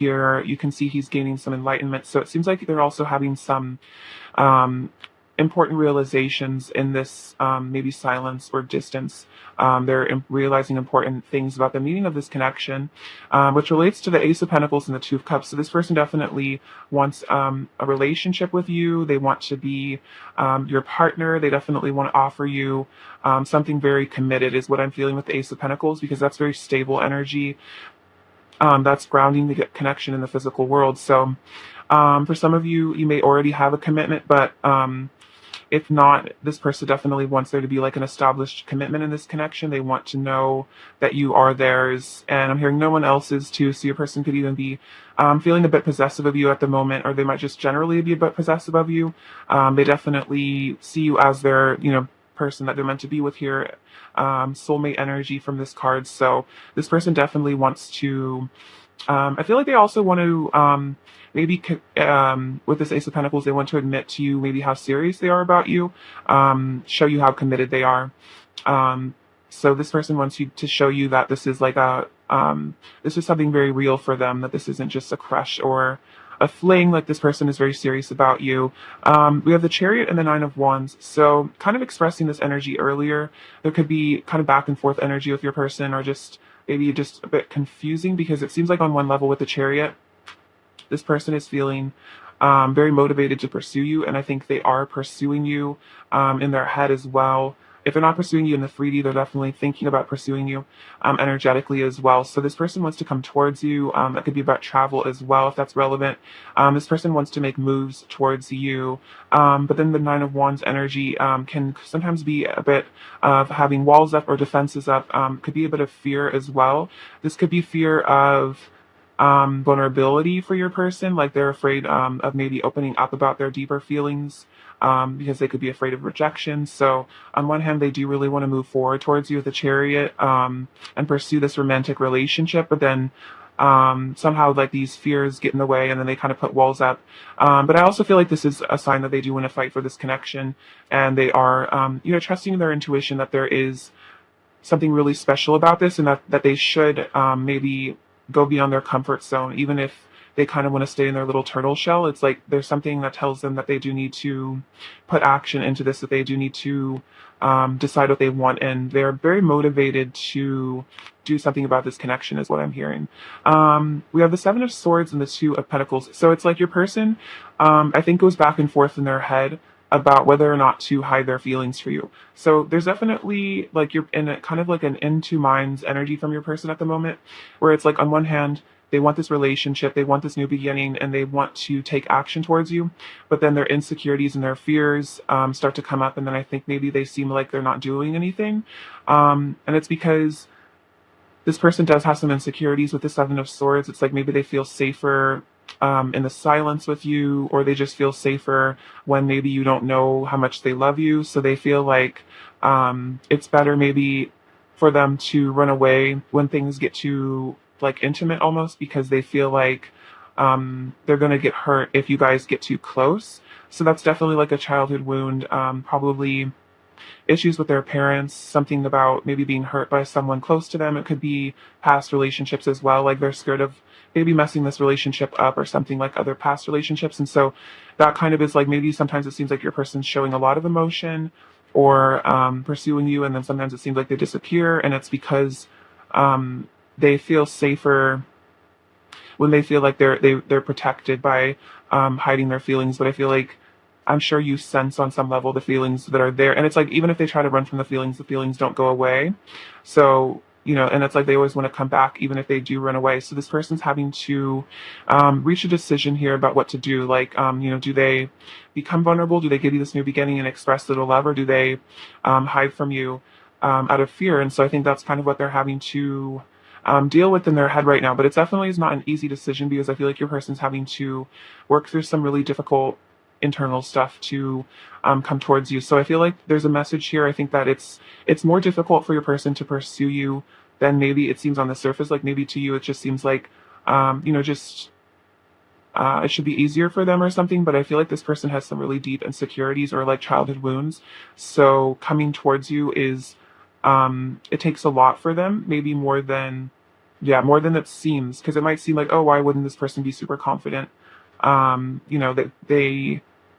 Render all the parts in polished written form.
here, you can see he's gaining some enlightenment. So it seems like they're also having some um, important realizations in this maybe silence or distance. They're realizing important things about the meaning of this connection, which relates to the Ace of Pentacles and the Two of Cups. So this person definitely wants a relationship with you. They want to be your partner. They definitely want to offer you something very committed, is what I'm feeling with the Ace of Pentacles, because that's very stable energy. That's grounding the connection in the physical world. So for some of you, you may already have a commitment, but if not, this person definitely wants there to be like an established commitment in this connection. They want to know that you are theirs. And I'm hearing no one else's too. So your person could even be feeling a bit possessive of you at the moment, or they might just generally be a bit possessive of you. They definitely see you as their, person that they're meant to be with here. Soulmate energy from this card. So this person definitely wants to I feel like they also want to maybe with this Ace of Pentacles, they want to admit to you maybe how serious they are about you, show you how committed they are. So this person wants you to show you that this is like this is something very real for them, that this isn't just a crush or a fling, like this person is very serious about you. We have the Chariot and the Nine of Wands. So kind of expressing this energy earlier, there could be kind of back and forth energy with your person, or just maybe just a bit confusing, because it seems like on one level with the Chariot, this person is feeling very motivated to pursue you, and I think they are pursuing you in their head as well. If they're not pursuing you in the 3D, they're definitely thinking about pursuing you energetically as well. So this person wants to come towards you. That could be about travel as well, if that's relevant. This person wants to make moves towards you. But then the Nine of Wands energy can sometimes be a bit of having walls up or defenses up. Could be a bit of fear as well. This could be fear of vulnerability for your person, like they're afraid of maybe opening up about their deeper feelings, because they could be afraid of rejection. So on one hand, they do really want to move forward towards you with the Chariot and pursue this romantic relationship, but then somehow like these fears get in the way, and then they kind of put walls up. But I also feel like this is a sign that they do want to fight for this connection, and they are trusting their intuition that there is something really special about this, and that they should maybe go beyond their comfort zone, even if they kind of want to stay in their little turtle shell. It's like there's something that tells them that they do need to put action into this, that they do need to decide what they want, and they're very motivated to do something about this connection, is what I'm hearing. We have the Seven of Swords and the Two of Pentacles. So it's like your person, I think, goes back and forth in their head about whether or not to hide their feelings for you. So there's definitely like you're in a kind of like an into minds energy from your person at the moment, where it's like on one hand, they want this relationship, they want this new beginning, and they want to take action towards you, but then their insecurities and their fears start to come up, and then I think maybe they seem like they're not doing anything. And it's because this person does have some insecurities with the Seven of Swords. It's like maybe they feel safer in the silence with you, or they just feel safer when maybe you don't know how much they love you. So they feel like it's better maybe for them to run away when things get too like intimate almost, because they feel like they're going to get hurt if you guys get too close. So that's definitely like a childhood wound, probably issues with their parents, something about maybe being hurt by someone close to them. It could be past relationships as well, like they're scared of maybe messing this relationship up or something, like other past relationships. And so that kind of is like, maybe sometimes it seems like your person's showing a lot of emotion or pursuing you, and then sometimes it seems like they disappear, and it's because they feel safer when they feel like they're protected by hiding their feelings. But I feel like I'm sure you sense on some level the feelings that are there. And it's like, even if they try to run from the feelings don't go away. So, and it's like they always want to come back, even if they do run away. So this person's having to reach a decision here about what to do. Like, do they become vulnerable? Do they give you this new beginning and express little love? Or do they hide from you out of fear? And so I think that's kind of what they're having to deal with in their head right now. But it definitely is not an easy decision, because I feel like your person's having to work through some really difficult internal stuff to come towards you. So I feel like there's a message here. I think that it's more difficult for your person to pursue you than maybe it seems on the surface. Like maybe to you it just seems like it should be easier for them or something, but I feel like this person has some really deep insecurities or like childhood wounds. So coming towards you is it takes a lot for them, maybe more than Yeah, more than it seems, because it might seem like, oh, why wouldn't this person be super confident? That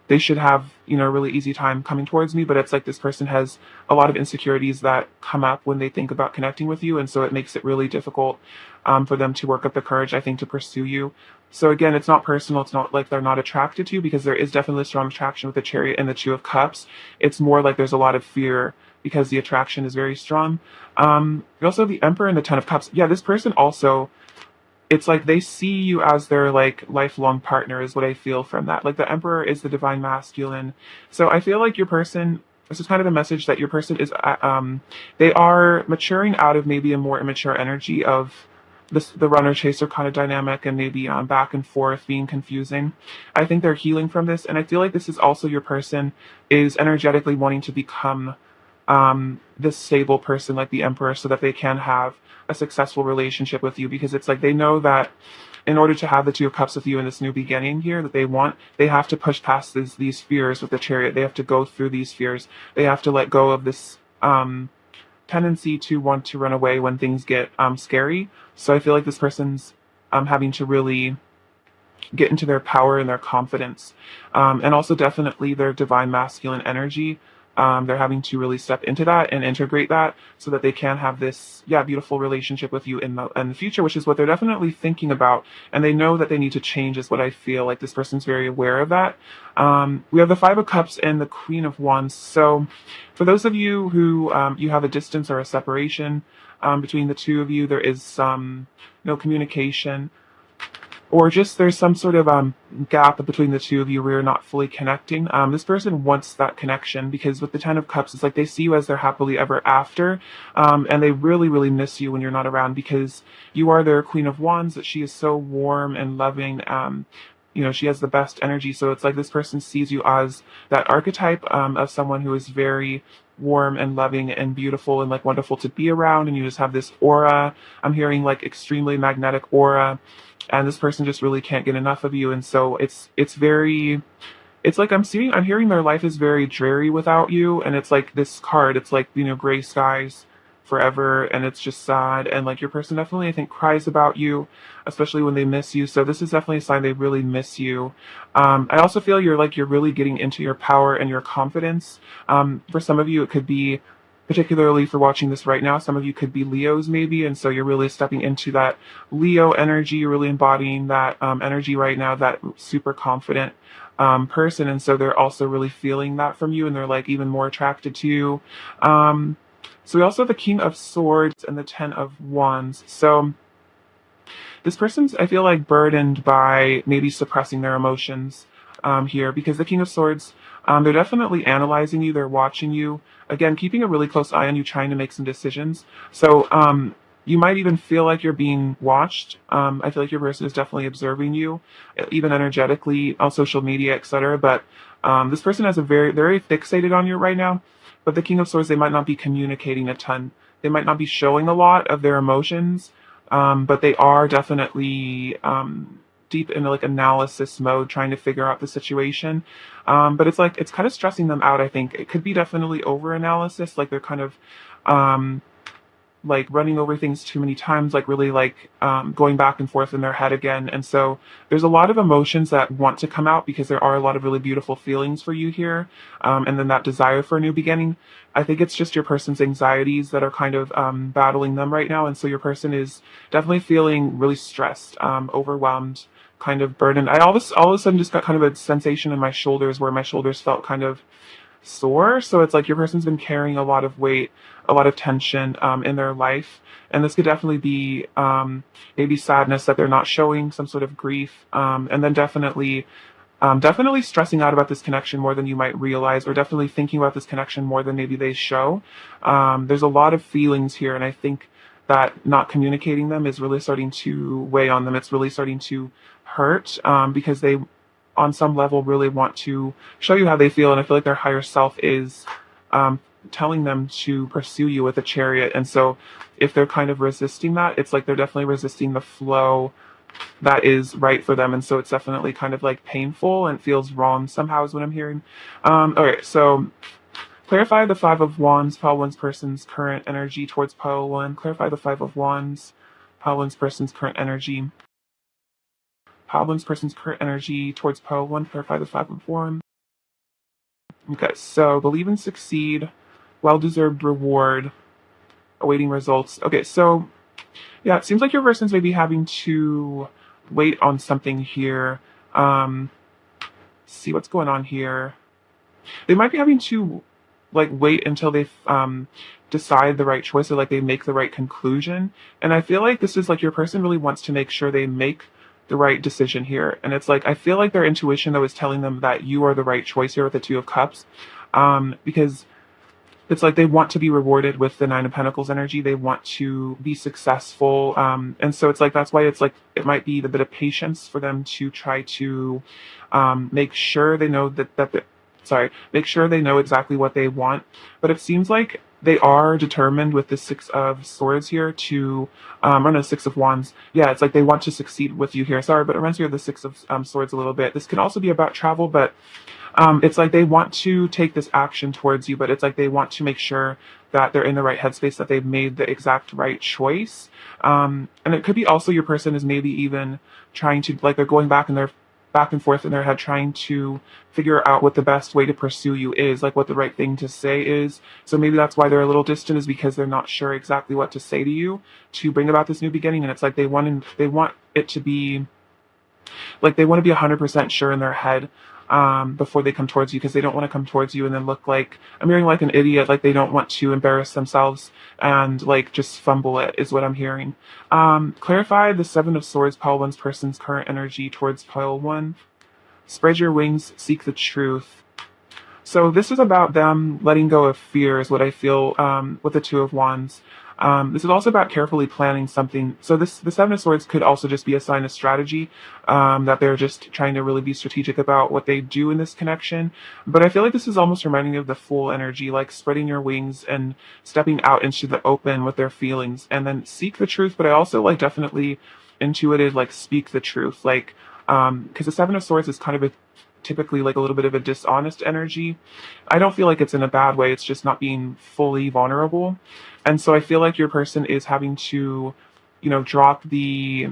they should have, a really easy time coming towards me, but it's like this person has a lot of insecurities that come up when they think about connecting with you, and so it makes it really difficult for them to work up the courage, I think, to pursue you. So again, it's not personal. It's not like they're not attracted to you, because there is definitely a strong attraction with the Chariot and the Two of Cups. It's more like there's a lot of fear because the attraction is very strong. You also have the Emperor and the Ten of Cups. Yeah, this person also, it's like they see you as their like lifelong partner is what I feel from that. Like the Emperor is the divine masculine. So I feel like your person, this is kind of the message that your person is they are maturing out of maybe a more immature energy of the runner chaser kind of dynamic, and maybe back and forth being confusing. I think they're healing from this, and I feel like this is also your person is energetically wanting to become this stable person like the Emperor, so that they can have a successful relationship with you, because it's like they know that in order to have the Two of Cups with you in this new beginning here that they want, they have to push past these fears with the Chariot. They have to go through these fears. They have to let go of this tendency to want to run away when things get scary. So I feel like this person's having to really get into their power and their confidence, and also definitely their divine masculine energy. They're having to really step into that and integrate that so that they can have this, yeah, beautiful relationship with you in the future, which is what they're definitely thinking about. And they know that they need to change, is what I feel like. This person's very aware of that. We have the Five of Cups and the Queen of Wands. So for those of you who you have a distance or a separation between the two of you, there is some no communication, or just there's some sort of gap between the two of you where you're not fully connecting. This person wants that connection, because with the Ten of Cups, it's like they see you as their happily ever after, and they really, really miss you when you're not around, because you are their Queen of Wands. That she is so warm and loving. She has the best energy. So it's like this person sees you as that archetype of someone who is very warm and loving and beautiful and like wonderful to be around, and you just have this aura. I'm hearing like extremely magnetic aura, and this person just really can't get enough of you. And so it's very, it's like I'm hearing their life is very dreary without you. And it's like this card, it's like, gray skies forever, and it's just sad. And like your person definitely, I think, cries about you, especially when they miss you. So this is definitely a sign they really miss you. I also feel you're really getting into your power and your confidence. For some of you, it could be, particularly for watching this right now, some of you could be Leos maybe, and so you're really stepping into that Leo energy. You're really embodying that energy right now, that super confident person, and so they're also really feeling that from you, and they're like even more attracted to you. So we also have the King of Swords and the Ten of Wands. So this person's, I feel like, burdened by maybe suppressing their emotions here, because the King of Swords, they're definitely analyzing you, they're watching you, again, keeping a really close eye on you, trying to make some decisions. So you might even feel like you're being watched. I feel like your person is definitely observing you, even energetically, on social media, etc. But this person has they're very fixated on you right now. But the King of Swords, they might not be communicating a ton. They might not be showing a lot of their emotions, but they are definitely deep in like analysis mode, trying to figure out the situation. But it's like it's kind of stressing them out. I think it could be definitely over analysis, like they're kind of um, like running over things too many times, like really like going back and forth in their head again. And so there's a lot of emotions that want to come out, because there are a lot of really beautiful feelings for you here, and then that desire for a new beginning. I think it's just your person's anxieties that are kind of battling them right now, and so your person is definitely feeling really stressed, overwhelmed, kind of burdened. All of a sudden just got kind of a sensation in my shoulders, where my shoulders felt kind of sore. So it's like your person's been carrying a lot of weight, a lot of tension in their life. And this could definitely be maybe sadness that they're not showing, some sort of grief, and then definitely stressing out about this connection more than you might realize, or definitely thinking about this connection more than maybe they show. There's a lot of feelings here, and I think that not communicating them is really starting to weigh on them. It's really starting to hurt, because they, on some level, really want to show you how they feel, and I feel like their higher self is telling them to pursue you with a Chariot. And so if they're kind of resisting that, it's like they're definitely resisting the flow that is right for them, and so it's definitely kind of like painful and feels wrong somehow, is what I'm hearing. Okay, so clarify the 5 of Wands, pile one's person's current energy towards pile one. Clarify the 5 of Wands pile one's person's current energy. Pile one's person's current energy towards pile one. Clarify the five of wands. Okay, so believe and succeed. Well-deserved reward. Awaiting results. Okay, so yeah, it seems like your person's maybe having to wait on something here. See what's going on here. They might be having to like wait until they decide the right choice, or like they make the right conclusion. And I feel like this is like your person really wants to make sure they make the right decision here. And it's like I feel like their intuition though is telling them that you are the right choice here with the Two of Cups, because it's like they want to be rewarded with the Nine of Pentacles energy. They want to be successful. And so it's like that's why it's like it might be the bit of patience for them to try to make sure they know make sure they know exactly what they want. But it seems like they are determined with the Six of Swords here to, or no, Six of Wands. Yeah, it's like they want to succeed with you here. Sorry, but it reminds me of the Six of Swords a little bit. This can also be about travel, but it's like they want to take this action towards you, but it's like they want to make sure that they're in the right headspace, that they've made the exact right choice. And it could be also your person is maybe even trying to, like they're going back and forth in their head, trying to figure out what the best way to pursue you is, like what the right thing to say is. So maybe that's why they're a little distant, is because they're not sure exactly what to say to you to bring about this new beginning. And it's like they want it to be like they want to be 100% sure in their head before they come towards you, because they don't want to come towards you and then look like I'm hearing like an idiot, like they don't want to embarrass themselves and like just fumble it is what I'm hearing. Clarify the Seven of Swords, pile one's person's current energy towards pile one. Spread your wings, seek the truth. So this is about them letting go of fear is what I feel with the Two of Wands. This is also about carefully planning something. So the Seven of Swords could also just be a sign of strategy, that they're just trying to really be strategic about what they do in this connection. But I feel like this is almost reminding me of the Fool energy, like spreading your wings and stepping out into the open with their feelings, and then seek the truth. But I also like definitely intuited, like speak the truth, like, because the Seven of Swords is kind of typically like a little bit of a dishonest energy. I don't feel like it's in a bad way. It's just not being fully vulnerable. And so I feel like your person is having to, drop the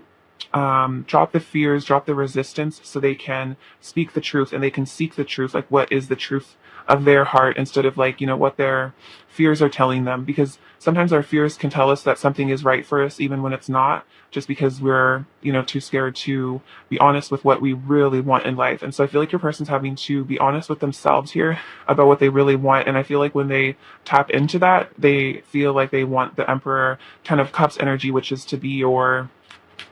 fears, drop the resistance, so they can speak the truth and they can seek the truth. Like, what is the truth of their heart, instead of like, what their fears are telling them? Because sometimes our fears can tell us that something is right for us, even when it's not, just because we're, too scared to be honest with what we really want in life. And so I feel like your person's having to be honest with themselves here about what they really want. And I feel like when they tap into that, they feel like they want the Emperor Ten of Cups energy, which is to be your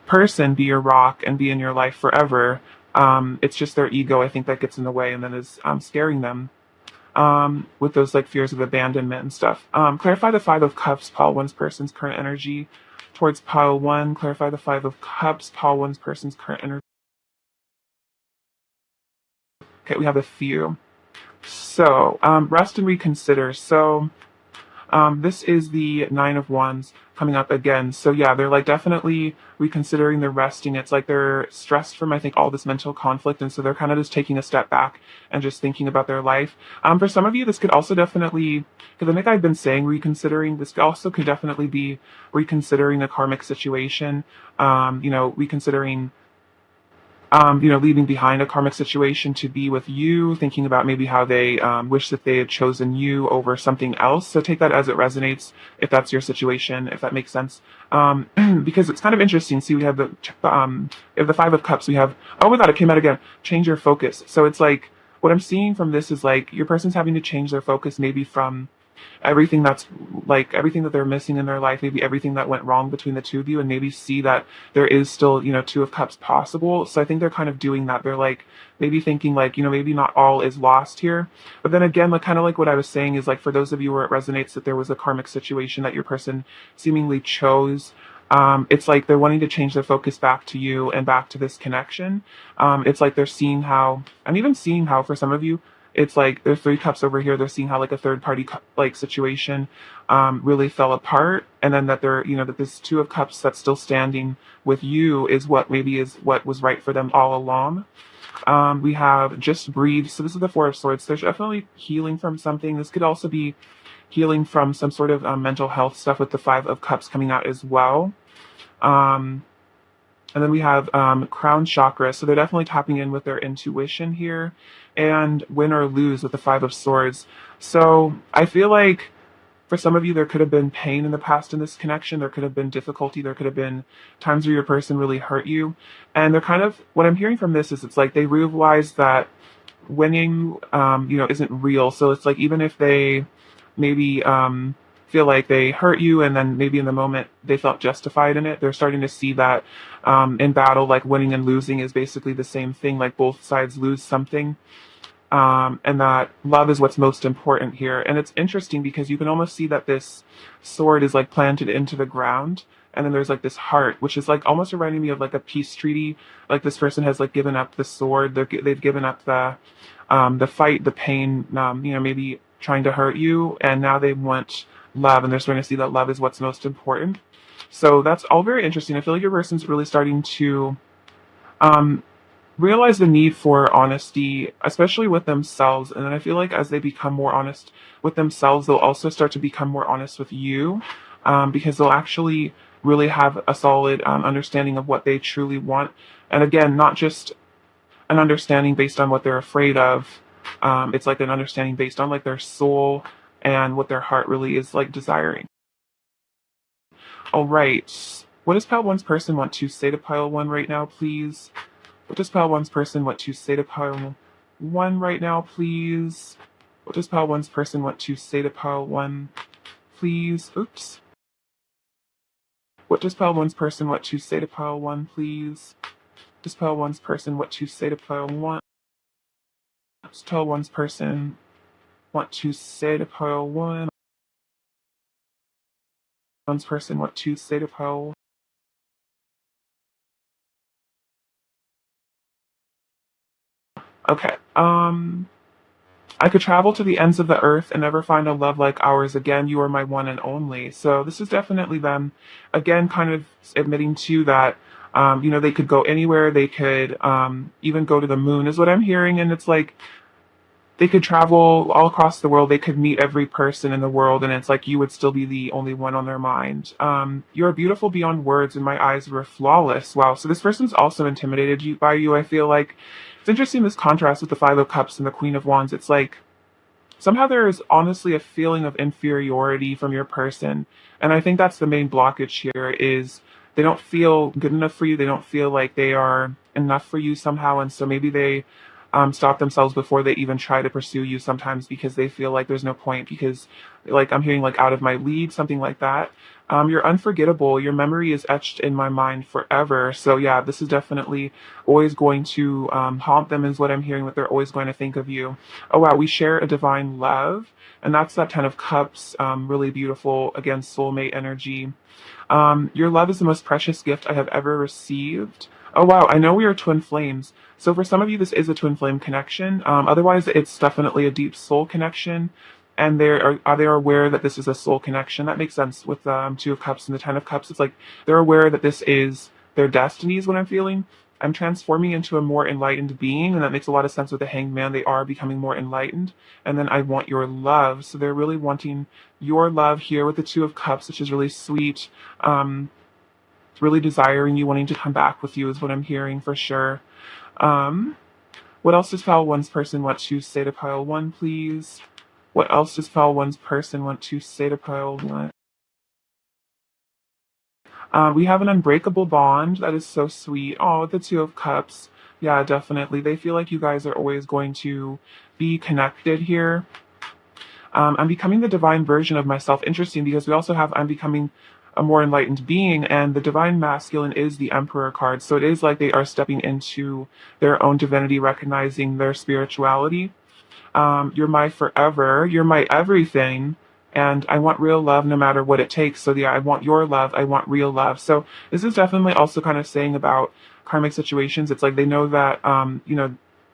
person, be your rock, and be in your life forever. It's just their ego, I think, that gets in the way and then is scaring them with those like fears of abandonment and stuff. Clarify the Five of Cups, pile one's person's current energy towards pile one. Clarify the Five of Cups, pile one's person's current energy. Okay, we have a few. So, rest and reconsider. So, this is the Nine of Wands coming up again. So yeah, they're like definitely reconsidering, they're resting. It's like they're stressed from, I think, all this mental conflict. And so they're kind of just taking a step back and just thinking about their life. For some of you, this could also definitely, because I think I've been saying reconsidering, this also could definitely be reconsidering a karmic situation, reconsidering leaving behind a karmic situation to be with you, thinking about maybe how they wish that they had chosen you over something else. So take that as it resonates, if that's your situation, if that makes sense. Because it's kind of interesting. See, we have the Five of Cups. We have, oh my God, it came out again. Change your focus. So it's like, what I'm seeing from this is like your person's having to change their focus, maybe from everything that they're missing in their life, maybe everything that went wrong between the two of you, and maybe see that there is still, Two of Cups possible. So I think they're kind of doing that. They're like maybe thinking like, maybe not all is lost here. But then again, like kind of like what I was saying is like for those of you where it resonates that there was a karmic situation that your person seemingly chose, it's like they're wanting to change their focus back to you and back to this connection. It's like they're seeing how, I'm even seeing how for some of you, it's like there's Three Cups over here. They're seeing how like a third party like situation really fell apart, and then that they're that this Two of Cups that's still standing with you is what was right for them all along. We have just breathe. So this is the Four of Swords. There's definitely healing from something. This could also be healing from some sort of mental health stuff with the Five of Cups coming out as well. Um, and then we have crown chakra. So they're definitely tapping in with their intuition here. And win or lose with the Five of Swords. So I feel like for some of you, there could have been pain in the past in this connection. There could have been difficulty. There could have been times where your person really hurt you. And they're kind of, what I'm hearing from this is it's like they realize that winning, isn't real. So it's like even if they maybe feel like they hurt you and then maybe in the moment they felt justified in it, they're starting to see that in battle, like winning and losing is basically the same thing. Like both sides lose something, and that love is what's most important here. And it's interesting because you can almost see that this sword is like planted into the ground, and then there's like this heart, which is like almost reminding me of like a peace treaty. Like this person has like given up the sword, they've given up the fight, the pain, maybe trying to hurt you, and now they want love, and they're starting to see that love is what's most important. So that's all very interesting. I feel like your person's really starting to um, realize the need for honesty, especially with themselves. And then I feel like as they become more honest with themselves, they'll also start to become more honest with you, because they'll actually really have a solid understanding of what they truly want. And again, not just an understanding based on what they're afraid of. It's like an understanding based on like their soul and what their heart really is like desiring. All right. What does Pile One's person want to say to Pile One right now, please? What does Pile One's person want to say to Pile One right now, please? What does Pile One's person want to say to Pile One, please? Oops. What does Pile One's person want to say to Pile One, please? Does Pile One's person want to say to Pile One? Does Pile One's person want to say to Pile One? One's person want to say to Pile? Okay. I could travel to the ends of the earth and never find a love like ours again. You are my one and only. So this is definitely them, again, kind of admitting to that, they could go anywhere. They could even go to the moon, is what I'm hearing. And it's like they could travel all across the world. They could meet every person in the world, and it's like you would still be the only one on their mind. You're beautiful beyond words, and my eyes were flawless. Wow. So this person's also intimidated by you. I feel like it's interesting this contrast with the Five of Cups and the Queen of Wands. It's like somehow there is honestly a feeling of inferiority from your person, and I think that's the main blockage here is they don't feel good enough for you. They don't feel like they are enough for you somehow, and so maybe they stop themselves before they even try to pursue you sometimes because they feel like there's no point because like I'm hearing like out of my league, something like that. You're unforgettable. Your memory is etched in my mind forever. So yeah, this is definitely always going to haunt them is what I'm hearing, that they're always going to think of you. Oh wow, we share a divine love. And that's that Ten of Cups, really beautiful, again, soulmate energy. Your love is the most precious gift I have ever received. Oh wow, I know we are twin flames. So for some of you, this is a twin flame connection. Otherwise, it's definitely a deep soul connection. And they are aware that this is a soul connection. That makes sense with Two of Cups and the Ten of Cups. It's like they're aware that this is their destiny is what I'm feeling. I'm transforming into a more enlightened being, and that makes a lot of sense with the Hanged Man. They are becoming more enlightened. And then I want your love. So they're really wanting your love here with the Two of Cups, which is really sweet. Really desiring you, wanting to come back with you is what I'm hearing for sure. Um, what else does Pile One's person want to say to Pile One, please? What else does Pile One's person want to say to Pile One? We have an unbreakable bond. That is so sweet. Oh, with the Two of Cups. Yeah, definitely. They feel like you guys are always going to be connected here. I'm becoming the divine version of myself. Interesting because we also have I'm becoming a more enlightened being, and the divine masculine is the Emperor card. So it is like they are stepping into their own divinity, recognizing their spirituality. You're my forever. You're my everything. And I want real love no matter what it takes. So yeah, I want your love. I want real love. So this is definitely also kind of saying about karmic situations. It's like they know that,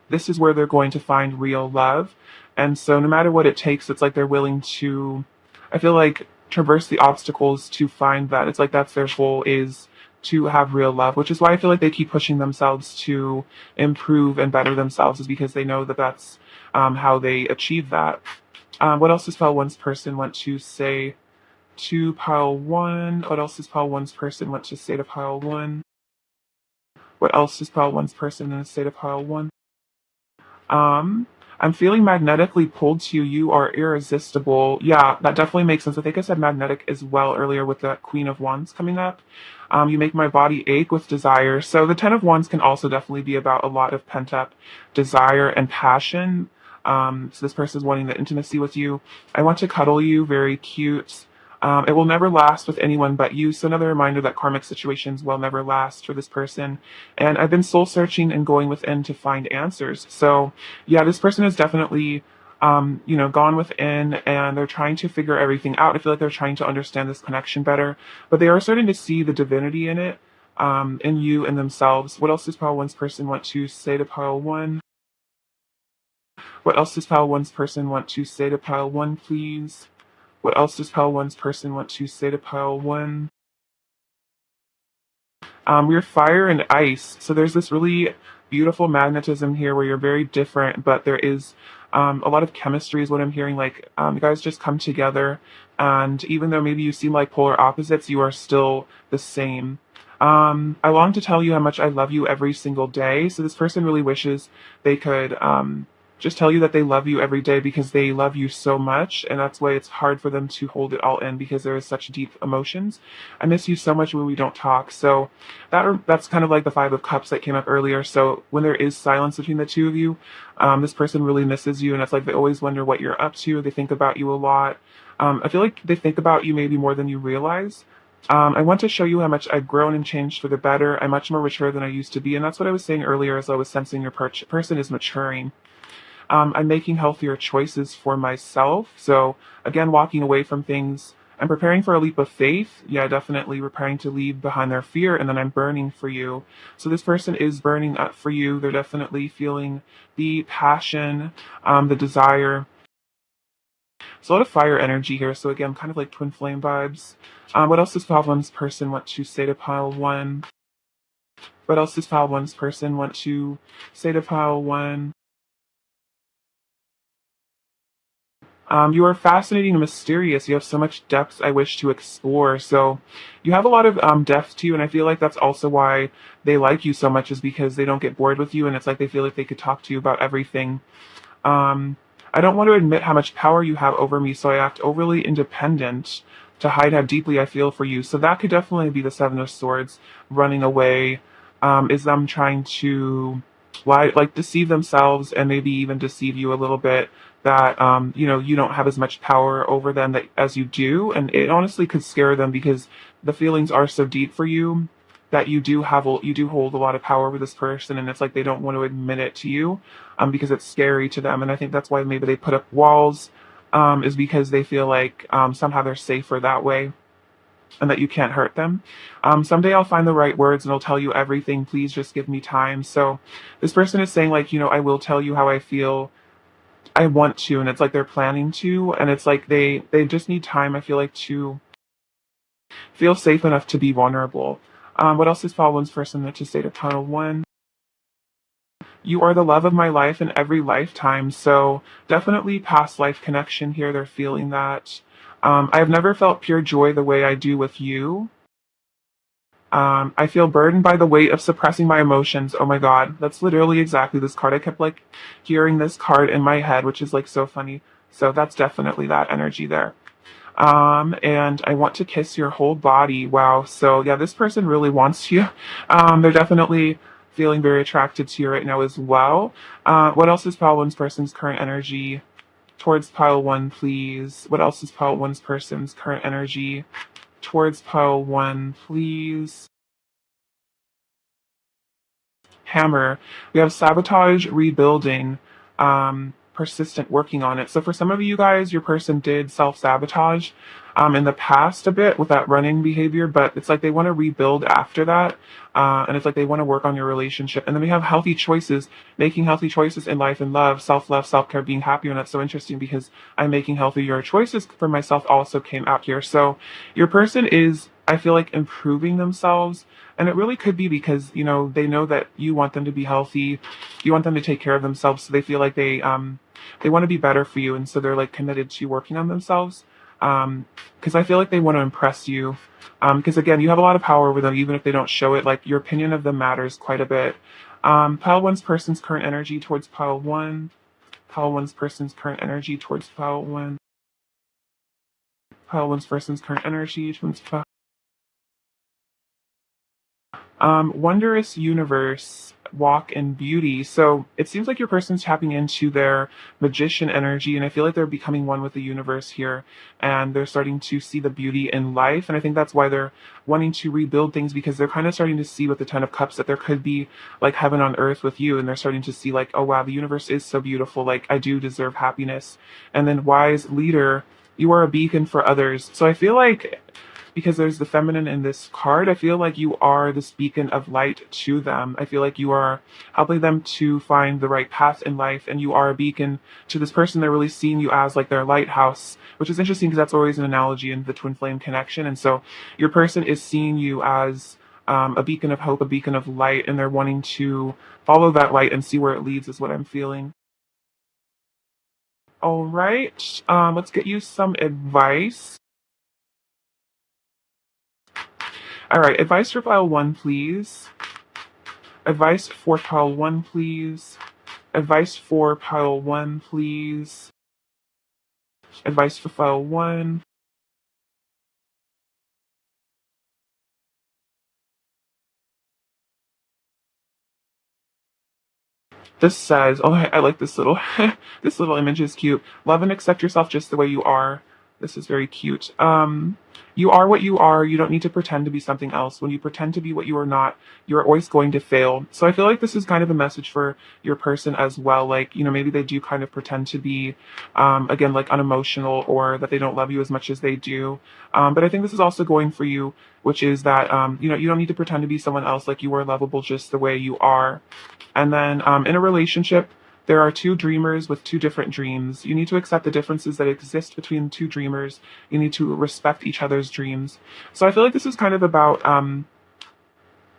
this is where they're going to find real love. And so no matter what it takes, it's like they're willing to, I feel like, traverse the obstacles to find that. It's like that's their goal is to have real love, which is why I feel like they keep pushing themselves to improve and better themselves, is because they know that that's how they achieve that. What else does Fel One's person want to say to pile one. What else does pile one's person want to say to pile one? What else does pile one's person in the state of pile one? Um, I'm feeling magnetically pulled to you. You are irresistible. Yeah, that definitely makes sense. I think I said magnetic as well earlier with the Queen of Wands coming up. You make my body ache with desire. So the Ten of Wands can also definitely be about a lot of pent up desire and passion. So this person is wanting the intimacy with you. I want to cuddle you, very cute. It will never last with anyone but you. So another reminder that karmic situations will never last for this person. And I've been soul searching and going within to find answers. So yeah, this person is definitely, gone within and they're trying to figure everything out. I feel like they're trying to understand this connection better, but they are starting to see the divinity in it, in you and themselves. What else does pile one's person want to say to pile one? What else does pile one's person want to say to pile one, please? What else does pile one's person want to say to pile one? We're fire and ice. So there's this really beautiful magnetism here where you're very different, but there is a lot of chemistry is what I'm hearing. Like you guys just come together, and even though maybe you seem like polar opposites, you are still the same. I long to tell you how much I love you every single day. So this person really wishes they could just tell you that they love you every day because they love you so much, and that's why it's hard for them to hold it all in because there is such deep emotions. I miss you so much when we don't talk. So that's kind of like the Five of Cups that came up earlier. So when there is silence between the two of you, this person really misses you, and it's like they always wonder what you're up to. They think about you a lot. I feel like they think about you maybe more than you realize. I want to show you how much I've grown and changed for the better. I'm much more mature than I used to be, and that's what I was saying earlier as I was sensing your person is maturing. I'm making healthier choices for myself. So again, walking away from things. I'm preparing for a leap of faith. Yeah, definitely preparing to leave behind their fear, and then I'm burning for you. So this person is burning up for you. They're definitely feeling the passion, the desire. So a lot of fire energy here. So again, kind of like twin flame vibes. What else does Pile One's person want to say to Pile One? What else does Pile One's person want to say to Pile One? You are fascinating and mysterious. You have so much depth I wish to explore. So you have a lot of depth to you, and I feel like that's also why they like you so much is because they don't get bored with you, and it's like they feel like they could talk to you about everything. Um, I don't want to admit how much power you have over me, so I act overly independent to hide how deeply I feel for you. So that could definitely be the Seven of Swords running away, is them trying to lie, like deceive themselves and maybe even deceive you a little bit that you don't have as much power over them as you do, and it honestly could scare them because the feelings are so deep for you that you do hold a lot of power over this person, and it's like they don't want to admit it to you because it's scary to them. And I think that's why maybe they put up walls, is because they feel like somehow they're safer that way and that you can't hurt them. Someday I'll find the right words and I'll tell you everything. Please just give me time. So this person is saying like, I will tell you how I feel. I want to, and it's like they're planning to, and it's like they just need time, I feel like, to feel safe enough to be vulnerable. What else is Fall One's person to say to Tunnel One? You are the love of my life in every lifetime. So definitely past life connection here. They're feeling that. I have never felt pure joy the way I do with you. I feel burdened by the weight of suppressing my emotions. Oh my God, that's literally exactly this card. I kept like hearing this card in my head, which is like so funny. So that's definitely that energy there. And I want to kiss your whole body. Wow. So yeah, this person really wants you. They're definitely feeling very attracted to you right now as well. What else is pile one's person's current energy towards pile one, please? What else is pile one's person's current energy towards pile one, please? Hammer. We have sabotage, rebuilding, persistent working on it. So for some of you guys, your person did self-sabotage in the past a bit with that running behavior, but it's like they want to rebuild after that. And it's like they want to work on your relationship. And then we have healthy choices, making healthy choices in life and love, self-care, being happier. And that's so interesting because I'm making healthier choices for myself also came out here. So your person is, I feel like, improving themselves. And it really could be because, they know that you want them to be healthy. You want them to take care of themselves. So they feel like they want to be better for you. And so they're like committed to working on themselves. Because I feel like they want to impress you. Because again, you have a lot of power over them, even if they don't show it. Like your opinion of them matters quite a bit. Pile one's person's current energy towards pile one. Pile one's person's current energy towards pile one. Pile one's person's current energy towards pile. Wondrous universe, walk in beauty. So it seems like your person's tapping into their magician energy, and I feel like they're becoming one with the universe here, and they're starting to see the beauty in life. And I think that's why they're wanting to rebuild things, because they're kind of starting to see with the Ten of Cups that there could be like heaven on earth with you, and they're starting to see like, oh wow, the universe is so beautiful. Like I do deserve happiness. And then wise leader, you are a beacon for others. So I feel like because there's the feminine in this card, I feel like you are this beacon of light to them. I feel like you are helping them to find the right path in life, and you are a beacon to this person. They're really seeing you as like their lighthouse, which is interesting because that's always an analogy in the twin flame connection. And so your person is seeing you as a beacon of hope, a beacon of light, and they're wanting to follow that light and see where it leads, is what I'm feeling. All right, let's get you some advice. All right, advice for pile one, please. Advice for pile one, please. Advice for pile one, please. Advice for pile one. This says, oh, I like this little, this little image is cute. Love and accept yourself just the way you are. This is very cute. You are what you are. You don't need to pretend to be something else. When you pretend to be what you are not, you're always going to fail. So I feel like this is kind of a message for your person as well. Like, maybe they do kind of pretend to be, again, like unemotional, or that they don't love you as much as they do. But I think this is also going for you, which is that, you don't need to pretend to be someone else. Like you are lovable just the way you are. And then in a relationship, there are two dreamers with two different dreams. You need to accept the differences that exist between two dreamers. You need to respect each other's dreams. So I feel like this is kind of about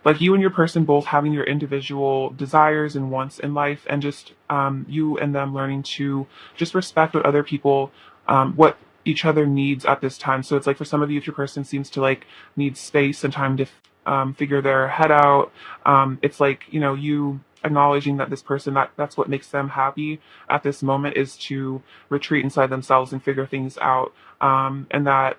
like you and your person both having your individual desires and wants in life, and just you and them learning to just respect what other people, what each other needs at this time. So it's like for some of you, if your person seems to like need space and time to figure their head out, it's like, you acknowledging that this person, that's what makes them happy at this moment, is to retreat inside themselves and figure things out, and that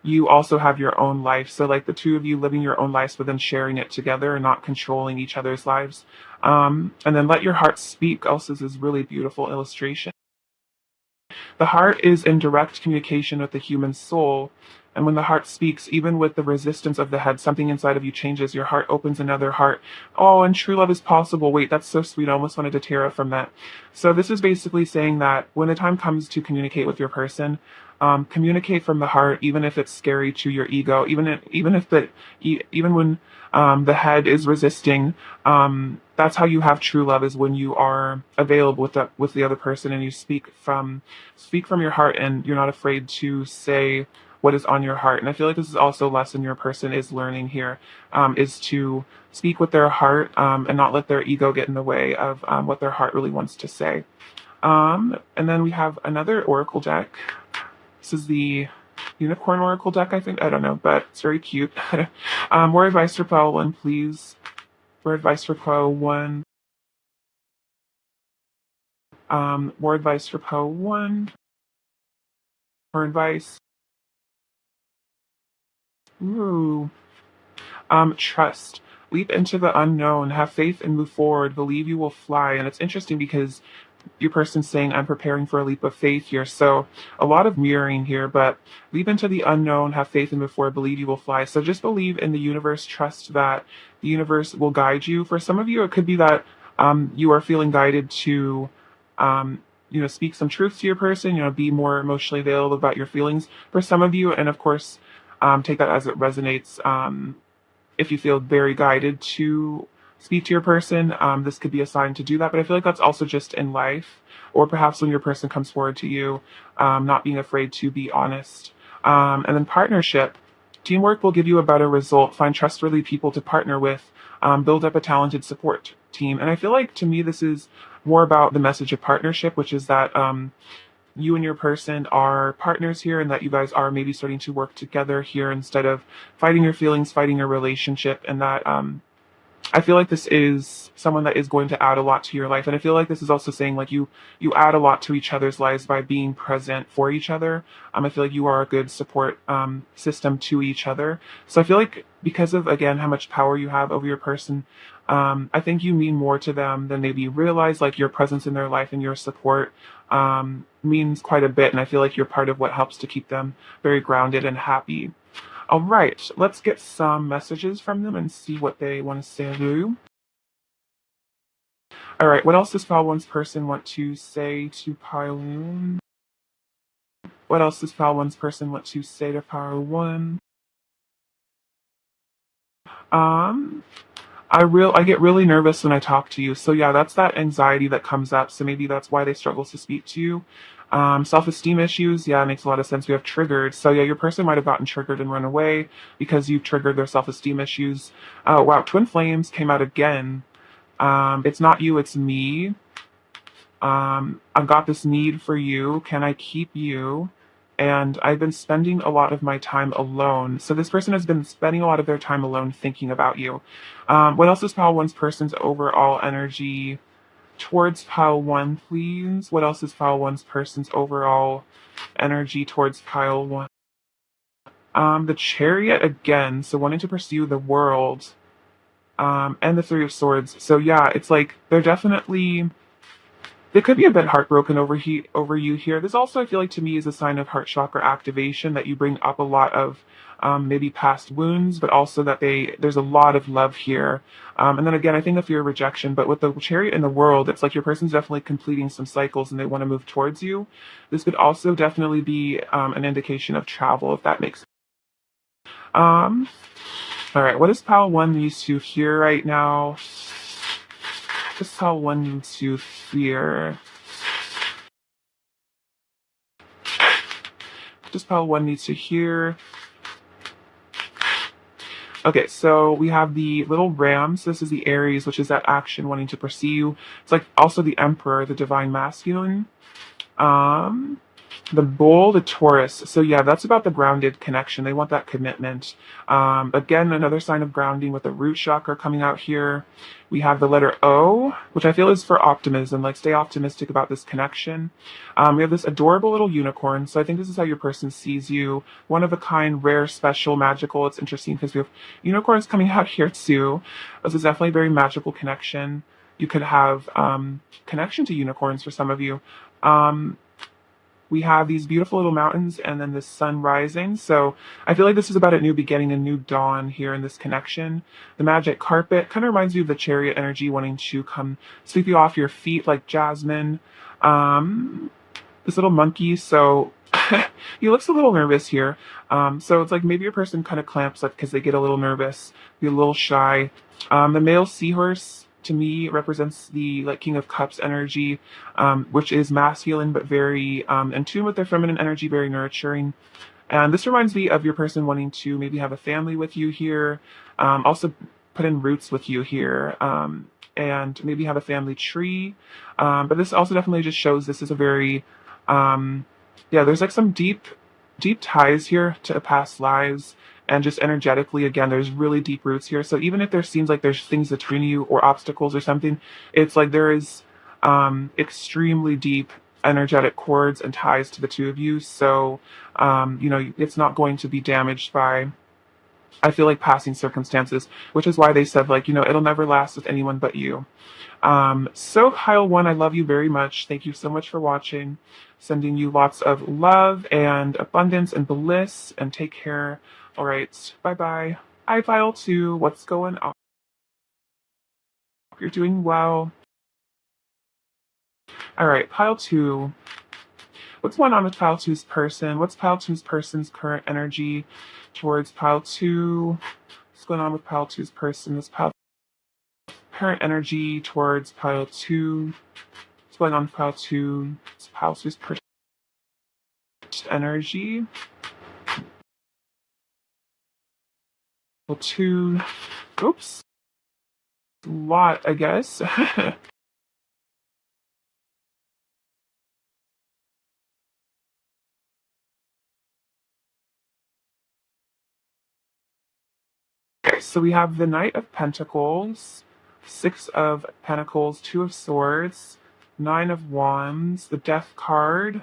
you also have your own life. So like the two of you living your own lives, but then sharing it together and not controlling each other's lives. And then let your heart speak also is this really beautiful illustration. The heart is in direct communication with the human soul. And when the heart speaks, even with the resistance of the head, something inside of you changes. Your heart opens another heart. Oh, and true love is possible. Wait, that's so sweet. I almost wanted to tear up from that. So this is basically saying that when the time comes to communicate with your person, communicate from the heart, even if it's scary to your ego, even when the head is resisting. That's how you have true love, is when you are available with the other person, and you speak from your heart, and you're not afraid to say what is on your heart. And I feel like this is also a lesson your person is learning here, is to speak with their heart, and not let their ego get in the way of what their heart really wants to say. And then we have another oracle deck. This is the Unicorn Oracle deck, I think. I don't know, but it's very cute. More advice for pile one, please. More advice for pile one. More advice for pile one. More advice. Ooh. Trust. Leap into the unknown. Have faith and move forward. Believe you will fly. And it's interesting because your person's saying, I'm preparing for a leap of faith here. So a lot of mirroring here, but leap into the unknown, have faith and move forward, believe you will fly. So just believe in the universe, trust that the universe will guide you. For some of you, it could be that you are feeling guided to, speak some truth to your person, be more emotionally available about your feelings. For some of you, and of course, take that as it resonates. If you feel very guided to speak to your person, this could be a sign to do that. But I feel like that's also just in life, or perhaps when your person comes forward to you, not being afraid to be honest. And then partnership. Teamwork will give you a better result. Find trustworthy people to partner with. Build up a talented support team. And I feel like, to me, this is more about the message of partnership, which is that you and your person are partners here, and that you guys are maybe starting to work together here instead of fighting your feelings, fighting your relationship, and that I feel like this is someone that is going to add a lot to your life. And I feel like this is also saying like you add a lot to each other's lives by being present for each other. I feel like you are a good support system to each other. So I feel like because of again how much power you have over your person, I think you mean more to them than maybe you realize. Like your presence in their life and your support means quite a bit. And I feel like you're part of what helps to keep them very grounded and happy. All right, let's get some messages from them and see what they want to say to you. All right, what else does Pile One's person want to say to Pile One? What else does Pile One's person want to say to Pile One? Um, I get really nervous when I talk to you. So yeah, that's that anxiety that comes up. So maybe that's why they struggle to speak to you. Self-esteem issues, yeah, it makes a lot of sense. We have triggered. So yeah, your person might have gotten triggered and run away because you triggered their self-esteem issues. Wow, twin flames came out again. It's not you, it's me. I've got this need for you. Can I keep you? And I've been spending a lot of my time alone. So this person has been spending a lot of their time alone thinking about you. What else is Pile One's person's overall energy towards Pile One, please? What else is Pile One's person's overall energy towards Pile One? The Chariot again. So wanting to pursue the world. And the Three of Swords. So yeah, it's like they're definitely they could be a bit heartbroken over you here. This also, I feel like, to me, is a sign of heart chakra activation that you bring up a lot of maybe past wounds, but also that there's a lot of love here. And then again, I think of fear of rejection, but with the Chariot in the world, it's like your person's definitely completing some cycles and they want to move towards you. This could also definitely be an indication of travel, if that makes sense. Um, all right, what does Pile One needs to hear right now? Just Pile One needs to fear. Just Pile One needs to hear. Okay, so we have the little ram. So this is the Aries, which is that action wanting to pursue. It's like also the Emperor, the divine masculine. Um, the bull, the Taurus. So yeah, that's about the grounded connection. They want that commitment. Again, another sign of grounding with the root chakra coming out here. We have the letter O, which I feel is for optimism. Like stay optimistic about this connection. We have this adorable little unicorn. So I think this is how your person sees you. One of a kind, rare, special, magical. It's interesting because we have unicorns coming out here too. This is definitely a very magical connection. You could have connection to unicorns for some of you. We have these beautiful little mountains and then the sun rising. So I feel like this is about a new beginning, a new dawn here in this connection. The magic carpet kind of reminds you of the Chariot energy wanting to come sweep you off your feet like Jasmine. This little monkey, so he looks a little nervous here. So it's like maybe your person kind of clamps up because they get a little nervous, be a little shy. The male seahorse to me represents the like King of Cups energy, which is masculine but very in tune with their feminine energy, very nurturing. And this reminds me of your person wanting to maybe have a family with you here, also put in roots with you here, and maybe have a family tree. But this also definitely just shows this is a very, yeah, there's like some deep ties here to past lives. And just energetically, again, there's really deep roots here. So even if there seems like there's things between you or obstacles or something, it's like there is extremely deep energetic cords and ties to the two of you. So, it's not going to be damaged by, I feel like, passing circumstances, which is why they said, like, it'll never last with anyone but you. So Pile One, I love you very much. Thank you so much for watching. Sending you lots of love and abundance and bliss, and take care. All right, bye-bye. Hi, Pile Two. What's going on? You're doing well. All right, Pile Two. What's going on with Pile Two's person? What's Pile Two's person's current energy towards Pile Two? What's going on with Pile Two's person? This Pile current energy towards Pile Two. What's going on with Pile Two? It's Pile Two's person energy. Pile Two. Oops. A lot, I guess. Okay, so we have the Knight of Pentacles, Six of Pentacles, Two of Swords, Nine of Wands, the Death card,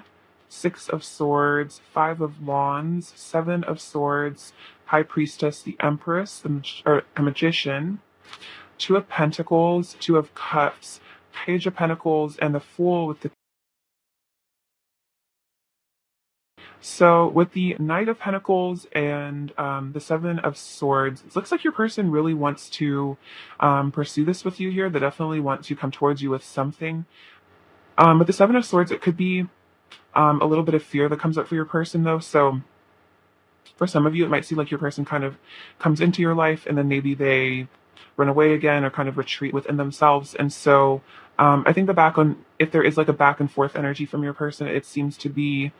Six of Swords, Five of Wands, Seven of Swords, High Priestess, the Empress, the Magician, Two of Pentacles, Two of Cups, Page of Pentacles, and the Fool with the. So with the Knight of Pentacles and the Seven of Swords, it looks like your person really wants to pursue this with you here. They definitely want to come towards you with something. With the Seven of Swords, it could be a little bit of fear that comes up for your person, though. So for some of you, it might seem like your person kind of comes into your life and then maybe they run away again or kind of retreat within themselves. And so I think if there is like a back and forth energy from your person, it seems to be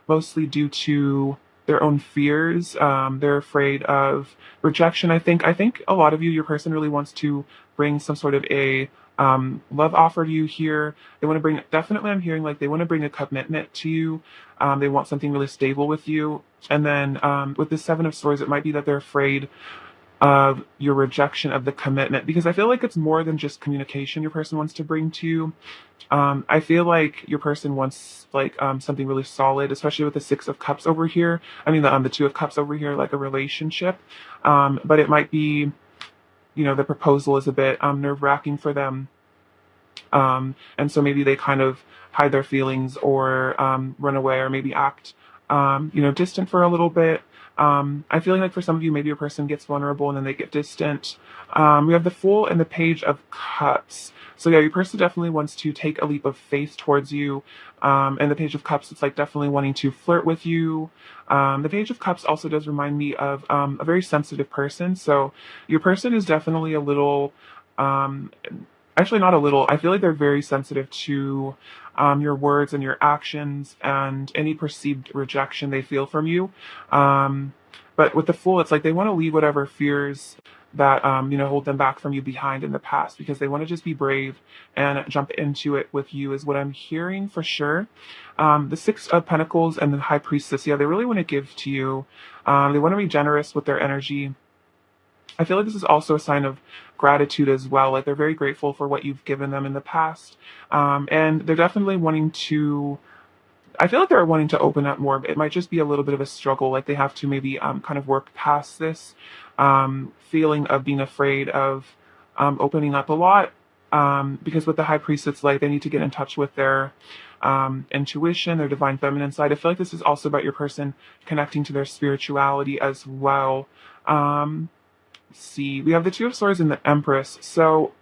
mostly due to their own fears. They're afraid of rejection. I think a lot of you, your person really wants to bring some sort of a love offer to you here. They want to bring, definitely I'm hearing like they want to bring a commitment to you. They want something really stable with you. And then with the Seven of Swords, it might be that they're afraid of your rejection of the commitment, because I feel like it's more than just communication your person wants to bring to you. I feel like your person wants like something really solid, especially with the Six of Cups over here. I mean the Two of Cups over here, like a relationship. But it might be, the proposal is a bit nerve-wracking for them. And so maybe they kind of hide their feelings or run away or maybe act, distant for a little bit. I feel like for some of you, maybe a person gets vulnerable and then they get distant. We have the Fool and the Page of Cups. So yeah, your person definitely wants to take a leap of faith towards you. And the Page of Cups, it's like definitely wanting to flirt with you. The Page of Cups also does remind me of a very sensitive person. So your person is definitely a little, actually not a little, I feel like they're very sensitive to your words and your actions and any perceived rejection they feel from you. But with the Fool, it's like they want to leave whatever fears that hold them back from you behind in the past, because they want to just be brave and jump into it with you is what I'm hearing for sure. The Six of Pentacles and the High Priestess, yeah, they really want to give to you. They want to be generous with their energy. I feel like this is also a sign of gratitude as well. Like they're very grateful for what you've given them in the past. And they're definitely wanting to, I feel like they're wanting to open up more. It might just be a little bit of a struggle. Like they have to maybe kind of work past this feeling of being afraid of opening up a lot. Because with the High Priest, it's like they need to get in touch with their intuition, their divine feminine side. I feel like this is also about your person connecting to their spirituality as well. See, we have the Two of Swords and the Empress. So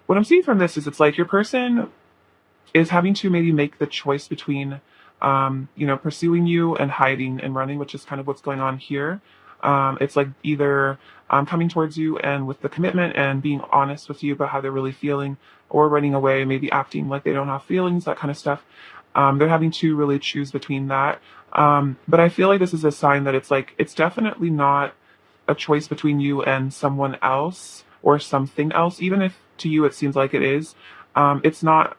what I'm seeing from this is it's like your person is having to maybe make the choice between, pursuing you and hiding and running, which is kind of what's going on here. It's like either coming towards you and with the commitment and being honest with you about how they're really feeling, or running away, maybe acting like they don't have feelings, that kind of stuff. They're having to really choose between that. But I feel like this is a sign that it's like, it's definitely not a choice between you and someone else or something else, even if to you it seems like it is. It's not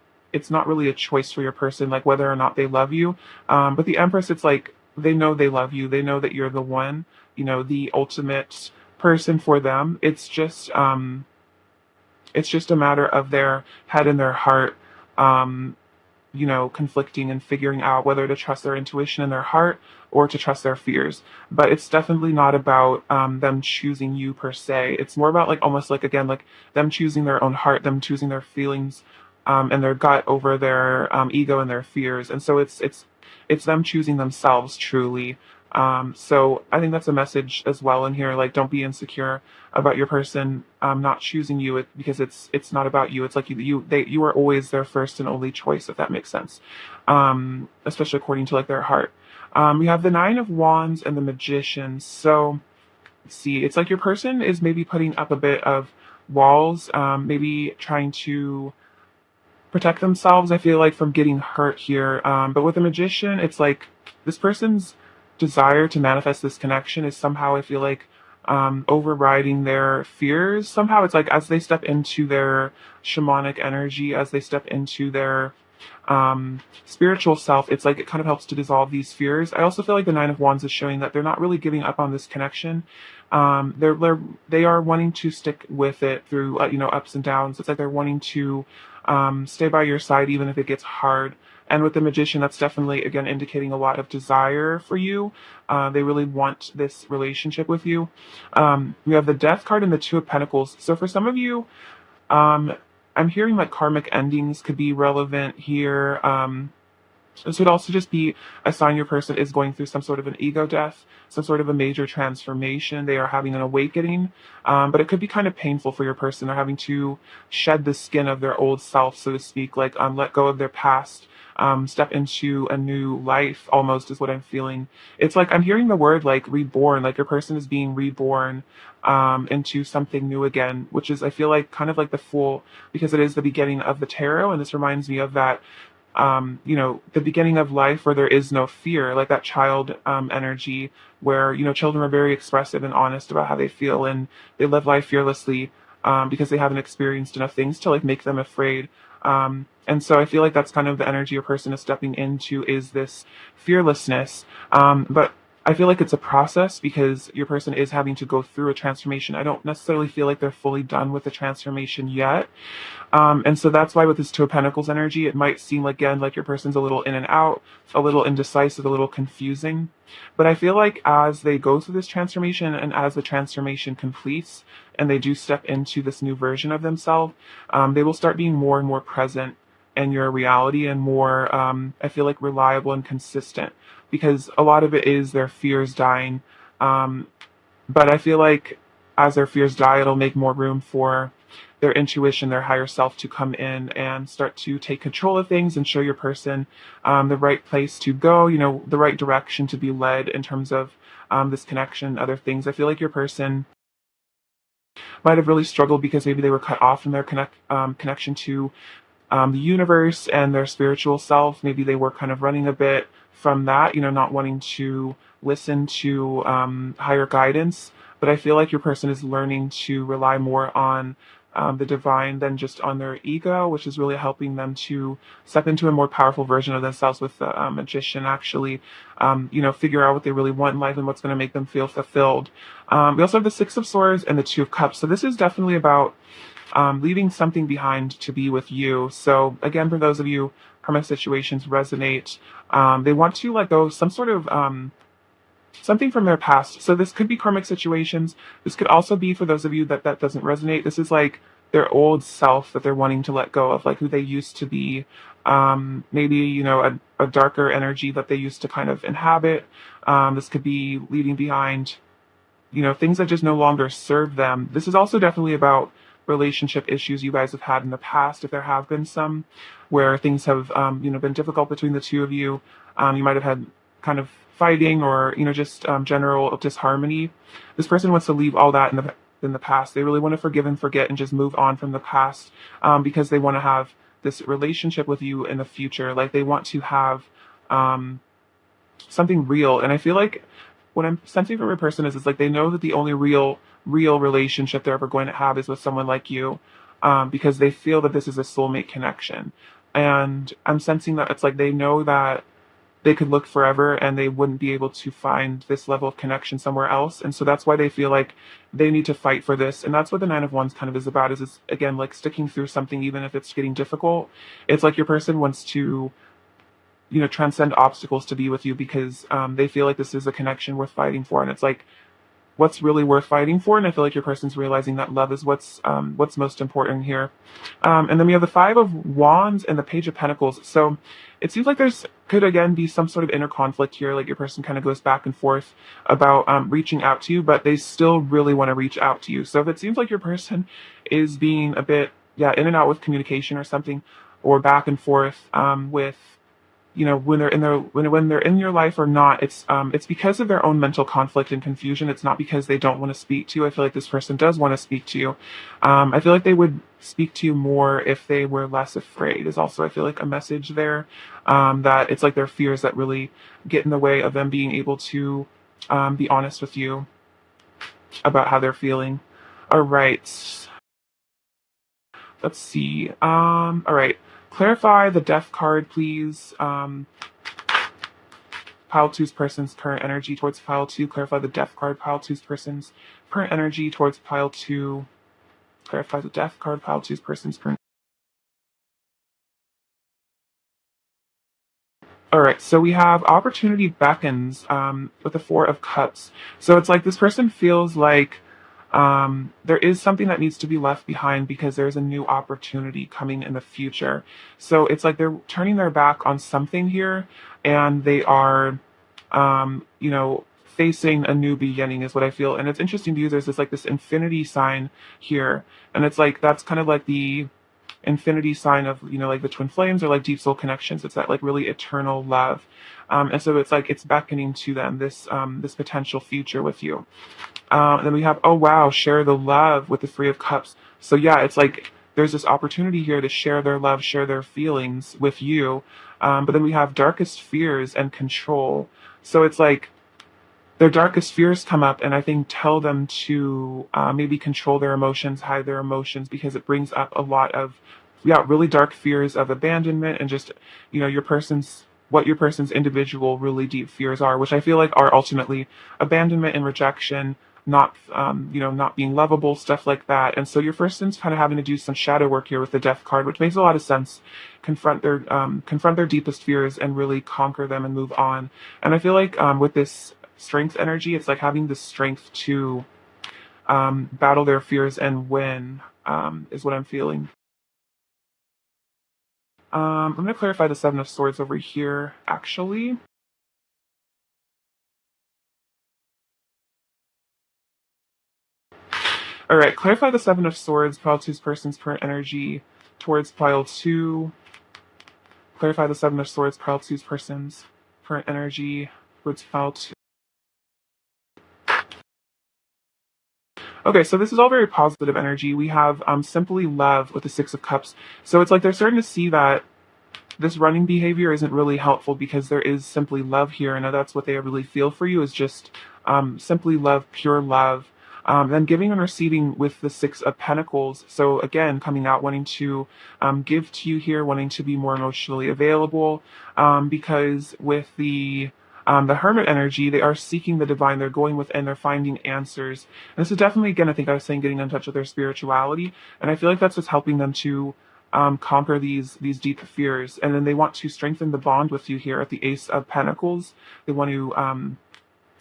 really a choice for your person, like whether or not they love you. But the Empress, it's like they know they love you. They know that you're the one, the ultimate person for them. It's just a matter of their head and their heart, conflicting and figuring out whether to trust their intuition and their heart or to trust their fears. But it's definitely not about them choosing you per se. It's more about like almost like again like them choosing their own heart, them choosing their feelings and their gut over their ego and their fears. And so it's them choosing themselves truly. So I think that's a message as well in here. Like, don't be insecure about your person not choosing you because it's not about you. It's like you are always their first and only choice, if that makes sense. Especially according to like their heart. We have the Nine of Wands and the Magician. So let's see, it's like your person is maybe putting up a bit of walls, maybe trying to protect themselves, I feel like, from getting hurt here. But with a Magician, it's like this person's desire to manifest this connection is somehow, I feel like, overriding their fears. Somehow it's like as they step into their shamanic energy, as they step into their spiritual self, it's like it kind of helps to dissolve these fears. I also feel like the Nine of Wands is showing that they're not really giving up on this connection. They are wanting to stick with it through ups and downs. It's like they're wanting to stay by your side even if it gets hard. And with the Magician, that's definitely again indicating a lot of desire for you. They really want this relationship with you. We have the Death card and the Two of Pentacles. So for some of you, um, I'm hearing like karmic endings could be relevant here. This would also just be a sign your person is going through some sort of an ego death, some sort of a major transformation. They are having an awakening, but it could be kind of painful for your person. They're having to shed the skin of their old self, so to speak, like let go of their past, step into a new life, almost is what I'm feeling. It's like I'm hearing the word like reborn, like your person is being reborn into something new again, which is, I feel like, kind of like the Fool, because it is the beginning of the tarot, and this reminds me of that the beginning of life where there is no fear, like that child energy where, children are very expressive and honest about how they feel and they live life fearlessly because they haven't experienced enough things to like make them afraid. And so I feel like that's kind of the energy a person is stepping into, is this fearlessness. But I feel like it's a process because your person is having to go through a transformation. I don't necessarily feel like they're fully done with the transformation yet. And so that's why with this Two of Pentacles energy, it might seem like, again, like your person's a little in and out, a little indecisive, a little confusing. But I feel like as they go through this transformation and as the transformation completes and they do step into this new version of themselves, they will start being more and more present in your reality and more, I feel like, reliable and consistent, because a lot of it is their fears dying. Um, but I feel like as their fears die, it'll make more room for their intuition, their higher self to come in and start to take control of things and show your person the right place to go, the right direction to be led in terms of this connection, other things. I feel like your person might have really struggled because maybe they were cut off from their connection to the universe and their spiritual self. Maybe they were kind of running a bit from that, not wanting to listen to higher guidance. But I feel like your person is learning to rely more on the divine than just on their ego, which is really helping them to step into a more powerful version of themselves with the Magician, actually, figure out what they really want in life and what's going to make them feel fulfilled. We also have the Six of Swords and the Two of Cups. So this is definitely about leaving something behind to be with you. So again, for those of you, karmic situations resonate. They want to let go of some sort of something from their past. So this could be karmic situations. This could also be, for those of you that doesn't resonate, this is like their old self that they're wanting to let go of, like who they used to be. Maybe, a darker energy that they used to kind of inhabit. This could be leaving behind, things that just no longer serve them. This is also definitely about relationship issues you guys have had in the past, if there have been some, where things have, been difficult between the two of you. You might have had kind of fighting or, just general disharmony. This person wants to leave all that in the past. They really want to forgive and forget and just move on from the past, because they want to have this relationship with you in the future. Like they want to have something real. And I feel like what I'm sensing from a person is like they know that the only real relationship they're ever going to have is with someone like you, because they feel that this is a soulmate connection. And I'm sensing that it's like they know that they could look forever and they wouldn't be able to find this level of connection somewhere else. And so that's why they feel like they need to fight for this. And that's what the Nine of Wands kind of is about, is again, like sticking through something, even if it's getting difficult. It's like your person wants to, transcend obstacles to be with you because they feel like this is a connection worth fighting for. And it's like, what's really worth fighting for? And I feel like your person's realizing that love is what's most important here. And then we have the Five of Wands and the Page of Pentacles. So it seems like could again be some sort of inner conflict here. Like your person kind of goes back and forth about reaching out to you, but they still really want to reach out to you. So if it seems like your person is being a bit, in and out with communication or something, or back and forth with, when they're in your life or not, it's because of their own mental conflict and confusion. It's not because they don't want to speak to you. I feel like this person does want to speak to you. I feel like they would speak to you more if they were less afraid, is also, I feel like, a message there, that it's like their fears that really get in the way of them being able to be honest with you about how they're feeling. All right. Let's see. All right. Clarify the death card, please. Pile two's person's current energy towards pile two. Clarify the death card, pile two's person's current energy towards pile two. Clarify the death card, pile two's person's current. All right, so we have opportunity beckons with the Four of Cups. So it's like this person feels like there is something that needs to be left behind because there's a new opportunity coming in the future. So it's like they're turning their back on something here, and they are, facing a new beginning is what I feel. And it's interesting because there's this infinity sign here, and it's like that's kind of like the infinity sign of like the twin flames or like deep soul connections. It's that like really eternal love, and so it's like it's beckoning to them this potential future with you. Then we have, oh wow, share the love with the Three of Cups. So yeah, it's like there's this opportunity here to share their love, share their feelings with you. But then we have darkest fears and control. So it's like their darkest fears come up, and I think tell them to maybe control their emotions, hide their emotions, because it brings up a lot of, yeah, really dark fears of abandonment and just, what your person's individual, really deep fears are, which I feel like are ultimately abandonment and rejection, not being lovable, stuff like that. And so your person's kind of having to do some shadow work here with the Death card, which makes a lot of sense. Confront their deepest fears and really conquer them and move on. And I feel like with this strength energy, it's like having the strength to battle their fears and win, is what I'm feeling. I'm going to clarify the Seven of Swords over here, actually. All right, clarify the Seven of Swords, pile two's person's current energy towards pile two. Clarify the Seven of Swords, pile two's person's current energy towards pile two. Okay, so this is all very positive energy. We have simply love with the Six of Cups. So it's like they're starting to see that this running behavior isn't really helpful because there is simply love here, and that's what they really feel for you is just simply love, pure love. Then giving and receiving with the Six of Pentacles. So again, coming out wanting to give to you here, wanting to be more emotionally available, because with the Hermit energy, they are seeking the divine. They're going within. They're finding answers. And this is definitely, again, I think I was saying, getting in touch with their spirituality, and I feel like that's what's helping them to conquer these deep fears. And then they want to strengthen the bond with you here at the Ace of Pentacles. They want to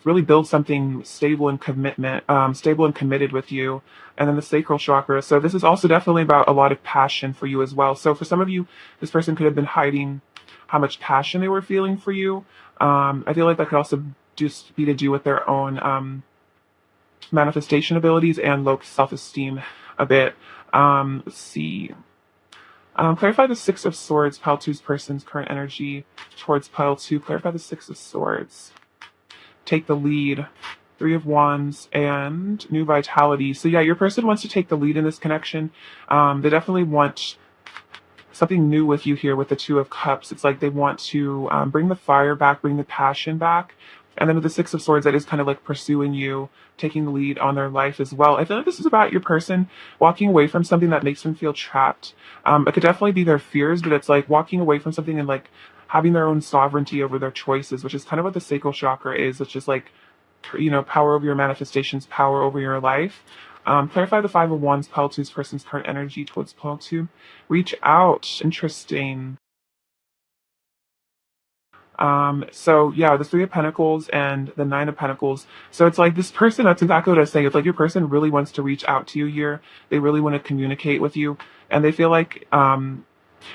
really build something stable and committed with you. And then the sacral chakra. So this is also definitely about a lot of passion for you as well. So for some of you, this person could have been hiding how much passion they were feeling for you. I feel like that could also just be to do with their own manifestation abilities and low self-esteem a bit. Let's see. Clarify the Six of Swords, pile two's person's current energy towards pile two. Clarify the Six of Swords. Take the lead. Three of Wands and new vitality. So yeah, your person wants to take the lead in this connection. They definitely want something new with you here with the Two of Cups. It's like they want to bring the fire back, bring the passion back. And then with the Six of Swords, that is kind of like pursuing you, taking the lead on their life as well. I feel like this is about your person walking away from something that makes them feel trapped. It could definitely be their fears, but it's like walking away from something and like having their own sovereignty over their choices, which is kind of what the sacral chakra is. It's just like, power over your manifestations, power over your life. Clarify the Five of Wands, pile two's person's current energy towards pile two. Reach out. Interesting. So yeah, the Three of Pentacles and the Nine of Pentacles. So it's like this person, that's exactly what I was saying. It's like your person really wants to reach out to you here. They really want to communicate with you. And they feel like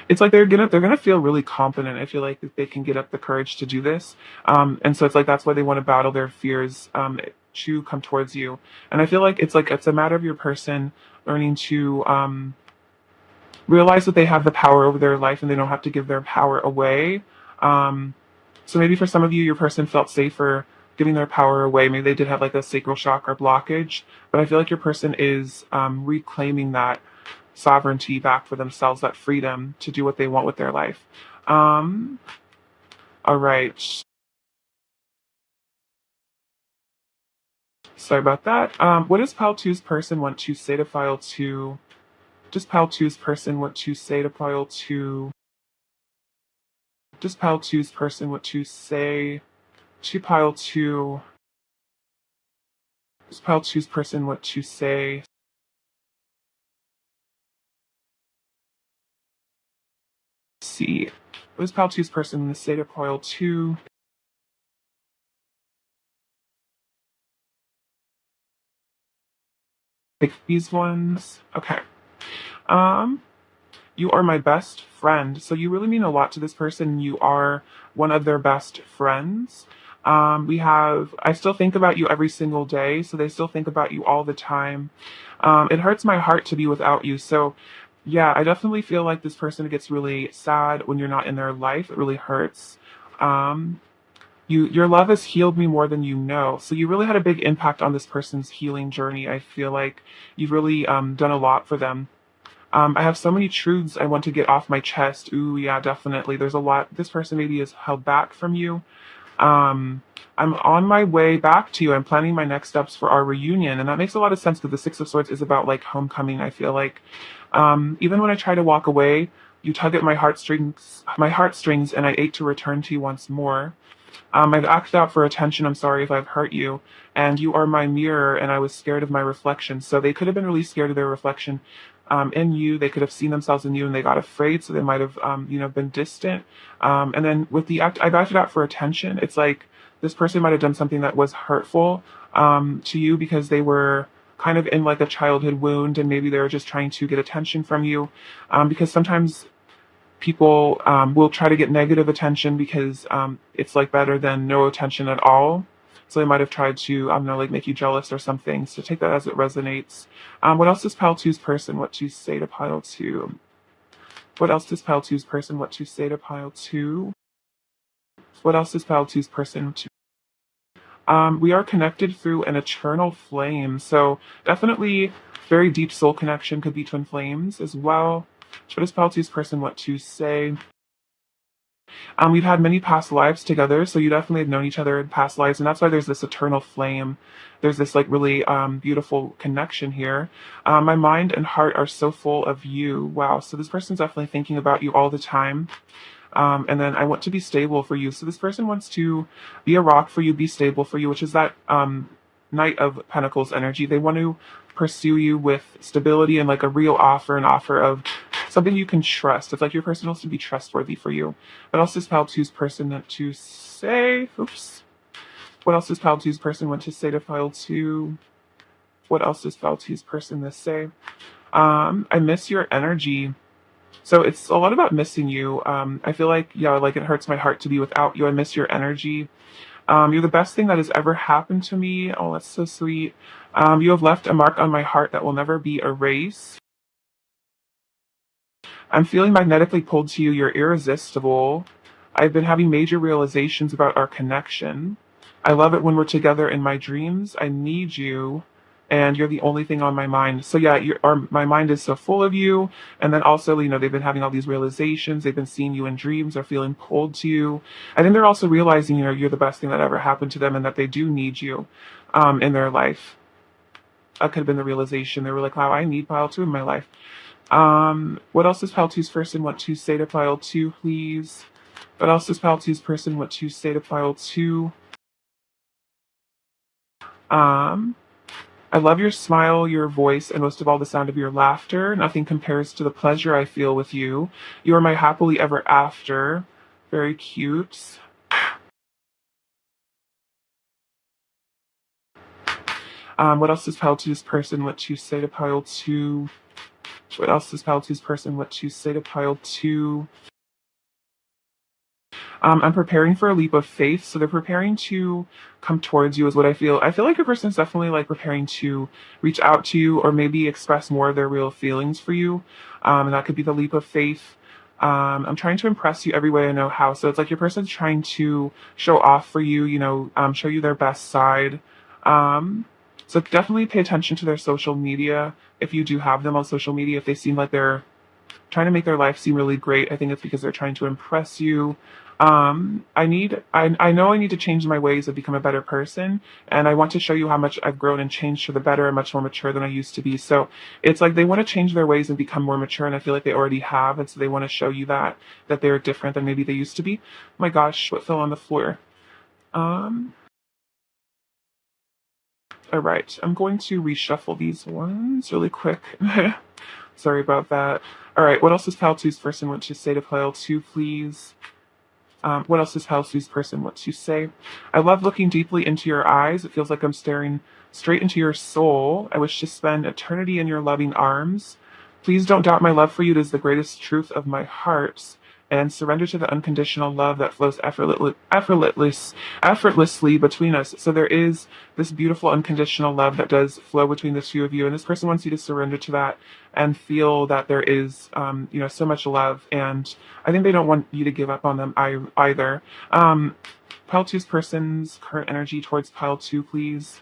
it's like they're gonna feel really confident. I feel like they can get up the courage to do this. And so it's like that's why they want to battle their fears to come towards you. And I feel like it's a matter of your person learning to realize that they have the power over their life and they don't have to give their power away. So maybe for some of you, your person felt safer giving their power away. Maybe they did have like a sacral chakra blockage, but I feel like your person is reclaiming that sovereignty back for themselves, that freedom to do what they want with their life. All right. Sorry about that. What does Pile Two's person want to say to Pile Two? Does Pile Two's person want to say to Pile Two? Does pile two's person what to say to pile two? Does pile two's person what to say? See. What is pile two's person in the state of pile two? Like these ones. Okay. Um, you are my best friend. So you really mean a lot to this person. You are one of their best friends. I still think about you every single day. So they still think about you all the time. It hurts my heart to be without you. So yeah, I definitely feel like this person gets really sad when you're not in their life. It really hurts. Um, your love has healed me more than you know. So you really had a big impact on this person's healing journey. I feel like you've really done a lot for them. I have so many truths I want to get off my chest. Ooh, yeah, definitely. There's a lot this person maybe is held back from you. Um, I'm on my way back to you. I'm planning my next steps for our reunion, and that makes a lot of sense because the Six of Swords is about like homecoming. I feel like, even when I try to walk away, you tug at my heartstrings, and I ache to return to you once more. I've acted out for attention. I'm sorry if I've hurt you. And you are my mirror, and I was scared of my reflection. So they could have been really scared of their reflection in you. They could have seen themselves in you, and they got afraid. So they might have, been distant. And then with the act, I've acted out for attention. It's like this person might have done something that was hurtful to you because they were kind of in like a childhood wound, and maybe they were just trying to get attention from you. Because sometimes people will try to get negative attention because it's like better than no attention at all. So they might have tried to, I don't know, like make you jealous or something. So take that as it resonates. What else does pile two's person what to say to pile two? What else does pile two's person what to say to pile two? What else does pile two's person to? We are connected through an eternal flame. So definitely very deep soul connection could be twin flames as well. What does pile two's person what to say? We've had many past lives together, so you definitely have known each other in past lives, and that's why there's this eternal flame. There's this like really beautiful connection here. My mind and heart are so full of you. Wow. So this person's definitely thinking about you all the time. And then I want to be stable for you. So this person wants to be a rock for you, be stable for you, which is that Knight of Pentacles energy. They want to pursue you with stability and like a real offer, an offer of something you can trust. It's like your person wants to be trustworthy for you. What else does Pile Two's person want to say? Oops. What else does Pile Two's person want to say to Pile Two? What else does Pile Two's person this say? I miss your energy. So it's a lot about missing you. I feel like, yeah, like it hurts my heart to be without you. I miss your energy. You're the best thing that has ever happened to me. Oh, that's so sweet. You have left a mark on my heart that will never be erased. I'm feeling magnetically pulled to you. You're irresistible. I've been having major realizations about our connection. I love it when we're together in my dreams. I need you, and you're the only thing on my mind. So yeah, my mind is so full of you. And then also, they've been having all these realizations. They've been seeing you in dreams. They're feeling pulled to you. And then they're also realizing, you're the best thing that ever happened to them, and that they do need you, in their life. That could have been the realization. They were like, wow, I need pile two in my life. What else does pile two's person want to say to pile two, please? What else does pile two's person want to say to pile two? I love your smile, your voice, and most of all, the sound of your laughter. Nothing compares to the pleasure I feel with you. You are my happily ever after. Very cute. What else does pile two's person want to say to pile two? What else does pile two's person want to say to pile two? I'm preparing for a leap of faith. So they're preparing to come towards you is what I feel. I feel like a person's definitely like preparing to reach out to you or maybe express more of their real feelings for you. And that could be the leap of faith. I'm trying to impress you every way I know how. So it's like your person's trying to show off for you, show you their best side. So definitely pay attention to their social media. If you do have them on social media, if they seem like they're trying to make their life seem really great, I think it's because they're trying to impress you. I know I need to change my ways and become a better person, and I want to show you how much I've grown and changed for the better and much more mature than I used to be. So it's like they want to change their ways and become more mature, and I feel like they already have, and so they want to show you that they're different than maybe they used to be. My gosh, what fell on the floor? Um, all right, I'm going to reshuffle these ones really quick. Sorry about that. All right, what else does Pile Two's person want to say to Pile Two, please? What else does Pile Two's person want to say? I love looking deeply into your eyes. It feels like I'm staring straight into your soul. I wish to spend eternity in your loving arms. Please don't doubt my love for you. It is the greatest truth of my heart. And surrender to the unconditional love that flows effortlessly between us. So there is this beautiful unconditional love that does flow between the two of you, and this person wants you to surrender to that and feel that there is, so much love. And I think they don't want you to give up on them either. Pile Two's person's current energy towards Pile Two, please.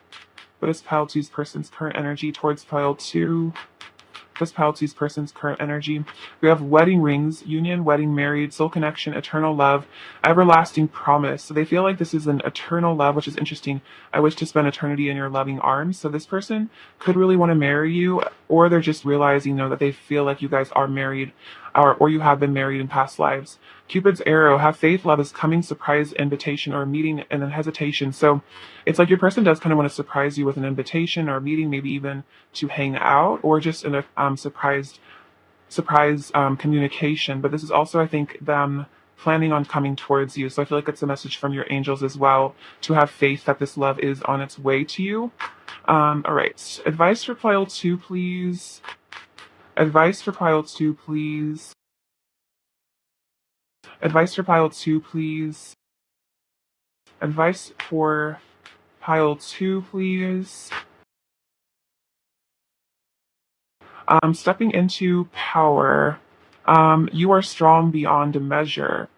What is Pile Two's person's current energy towards Pile Two? This Pile Two's person's current energy. We have wedding rings, union, wedding, married, soul connection, eternal love, everlasting promise. So they feel like this is an eternal love, which is interesting. I wish to spend eternity in your loving arms. So this person could really want to marry you, or they're just realizing, that they feel like you guys are married, or you have been married in past lives. Cupid's arrow, have faith, love is coming, surprise, invitation, or meeting, and then hesitation. So it's like your person does kind of want to surprise you with an invitation or a meeting, maybe even to hang out, or just in a surprise communication. But this is also, I think, them planning on coming towards you. So I feel like it's a message from your angels as well to have faith that this love is on its way to you. All right, advice for Pile Two, please. Advice for Pile Two, please. Advice for Pile Two, please. Advice for Pile Two, please. Stepping into power. You are strong beyond measure.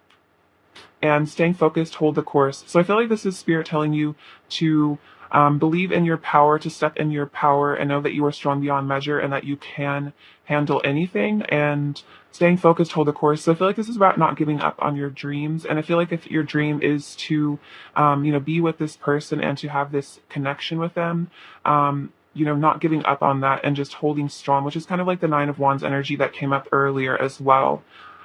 And staying focused, hold the course. So I feel like this is spirit telling you to believe in your power, to step in your power, and know that you are strong beyond measure and that you can handle anything. And staying focused, hold the course. So I feel like this is about not giving up on your dreams. And I feel like if your dream is to, be with this person and to have this connection with them, not giving up on that and just holding strong, which is kind of like the Nine of Wands energy that came up earlier as well.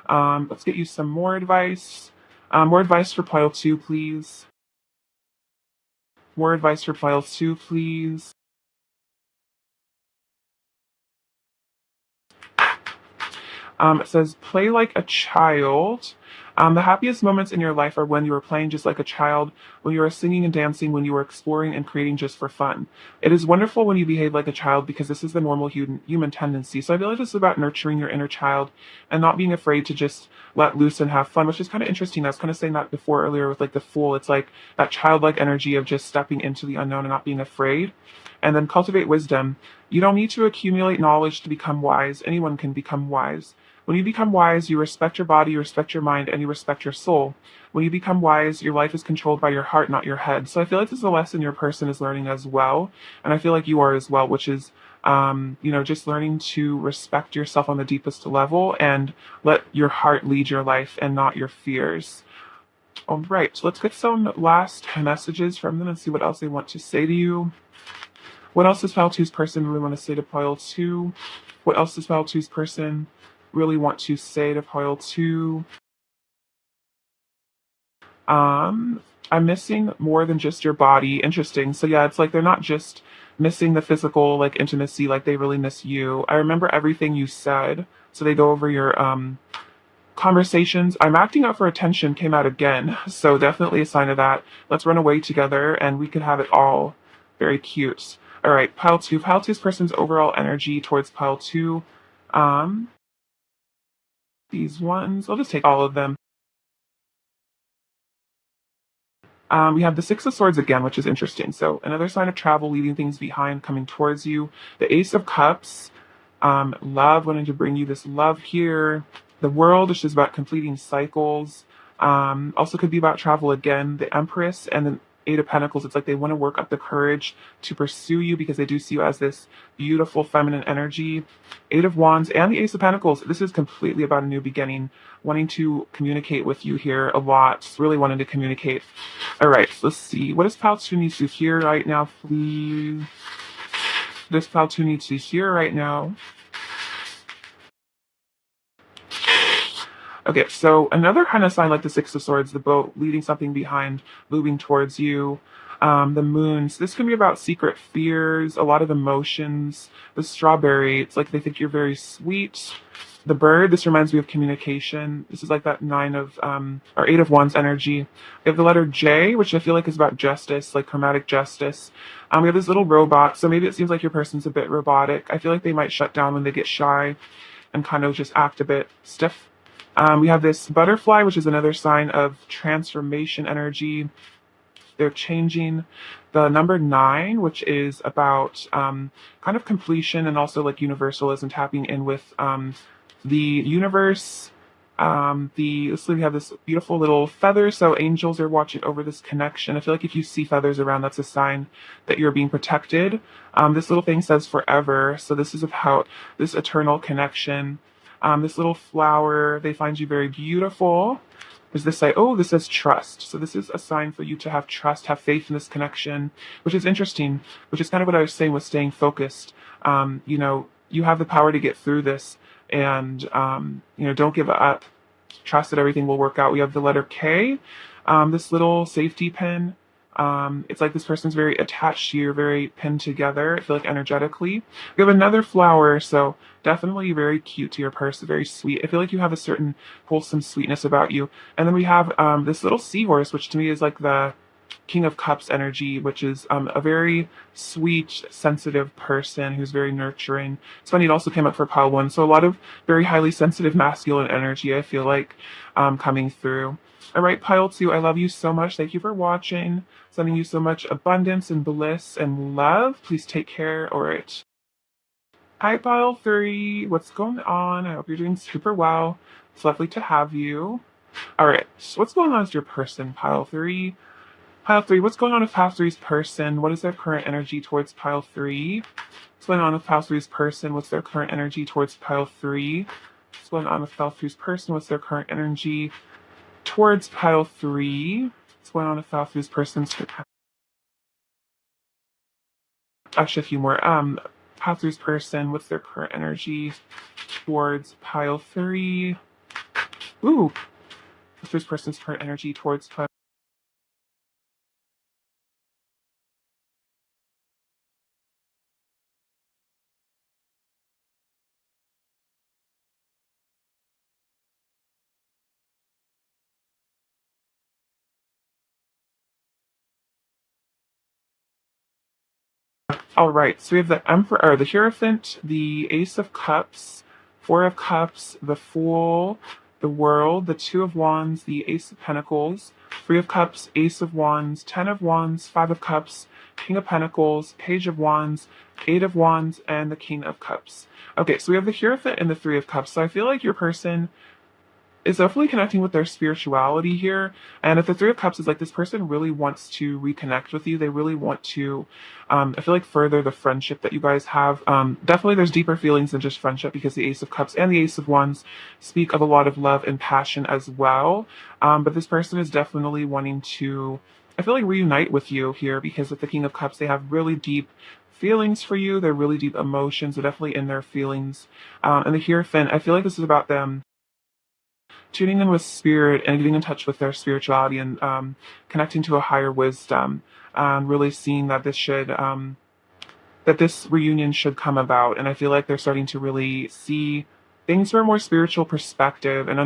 Let's get you some more advice. More advice for Pile Two, please. More advice for Pile Two, please. It says, play like a child. The happiest moments in your life are when you are playing just like a child, when you are singing and dancing, when you are exploring and creating just for fun. It is wonderful when you behave like a child because this is the normal human tendency. So I feel like this is about nurturing your inner child and not being afraid to just let loose and have fun, which is kind of interesting. I was kind of saying that before earlier with like the Fool. It's like that childlike energy of just stepping into the unknown and not being afraid. And then cultivate wisdom. You don't need to accumulate knowledge to become wise. Anyone can become wise. When you become wise, you respect your body, you respect your mind, and you respect your soul. When you become wise, your life is controlled by your heart, not your head. So I feel like this is a lesson your person is learning as well. And I feel like you are as well, which is, just learning to respect yourself on the deepest level and let your heart lead your life and not your fears. All right, so let's get some last messages from them and see what else they want to say to you. What else does Pile Two's person really want to say to Pile Two? What else does Pile Two's person really want to say to Pile Two? I'm missing more than just your body. Interesting. So yeah, it's like they're not just missing the physical like intimacy, like they really miss you. I remember everything you said. So they go over your conversations. I'm acting out for attention came out again. So definitely a sign of that. Let's run away together and we could have it all. Very cute. All right, Pile Two. Pile Two's person's overall energy towards Pile Two. These ones. I'll just take all of them. We have the Six of Swords again, which is interesting. So another sign of travel, leaving things behind, coming towards you. The Ace of Cups, love, wanting to bring you this love here. The World, which is about completing cycles. Also could be about travel again. The Empress, and then Eight of Pentacles. It's like they want to work up the courage to pursue you because they do see you as this beautiful feminine energy. Eight of Wands and the Ace of Pentacles. This is completely about a new beginning, wanting to communicate with you here a lot, just really wanting to communicate. All right, so let's see. What does Pile 2 need to hear right now, please? This Pile 2 needs to hear right now. Okay, so another kind of sign like the Six of Swords, the boat leaving something behind, moving towards you. The moon. So this can be about secret fears, a lot of emotions. The strawberry, it's like they think you're very sweet. The bird, this reminds me of communication. This is like that or Eight of Wands energy. We have the letter J, which I feel like is about justice, like chromatic justice. We have this little robot, so maybe it seems like your person's a bit robotic. I feel like they might shut down when they get shy and kind of just act a bit stiff. We have this butterfly, which is another sign of transformation energy. They're changing. The number 9, which is about kind of completion and also like universalism, tapping in with the universe. We have this beautiful little feather, so angels are watching over this connection. I feel like if you see feathers around, that's a sign that you're being protected. This little thing says forever, so this is about this eternal connection. This little flower, they find you very beautiful. Does this say, oh, this says trust. So this is a sign for you to have trust, have faith in this connection, which is interesting, which is kind of what I was saying with staying focused. You have the power to get through this and, don't give up. Trust that everything will work out. We have the letter K, this little safety pin. It's like this person's very attached to you, very pinned together, I feel like energetically. We have another flower, so definitely very cute to your person, very sweet. I feel like you have a certain wholesome sweetness about you. And then we have this little seahorse, which to me is like the King of Cups energy, which is a very sweet, sensitive person who's very nurturing. It's funny, it also came up for pile 1, so a lot of very highly sensitive masculine energy, I feel like, coming through. All right, pile 2, I love you so much. Thank you for watching. Sending you so much abundance and bliss and love. Please take care. All right. Hi, pile 3. What's going on? I hope you're doing super well. It's lovely to have you. All right. So what's going on with your person, pile 3? Pile 3, what's going on with pile 3's person? What is their current energy towards pile 3? What's going on with pile 3's person? What's their current energy towards pile 3? What's going on with pile 3's person? What's their current energy towards pile 3? What's going on with pile 3's person? Actually, a few more. Pile 3's person, what's their current energy towards pile 3? Ooh. Pile 3's person's current energy towards pile. All right, so we have the Emperor, or the Hierophant, the Ace of Cups, Four of Cups, the Fool, the World, the Two of Wands, the Ace of Pentacles, Three of Cups, Ace of Wands, Ten of Wands, Five of Cups, King of Pentacles, Page of Wands, Eight of Wands, and the King of Cups. Okay, so we have the Hierophant and the Three of Cups. So I feel like your person is definitely connecting with their spirituality here. And if the Three of Cups is like this person really wants to reconnect with you, they really want to, I feel like, further the friendship that you guys have. Definitely there's deeper feelings than just friendship because the Ace of Cups and the Ace of Wands speak of a lot of love and passion as well. But this person is definitely wanting to, I feel like, reunite with you here because with the King of Cups, they have really deep feelings for you. They're really deep emotions. They're definitely in their feelings. And the Hierophant, I feel like this is about them tuning in with spirit and getting in touch with their spirituality and connecting to a higher wisdom, really seeing that that this reunion should come about. And I feel like they're starting to really see things from a more spiritual perspective and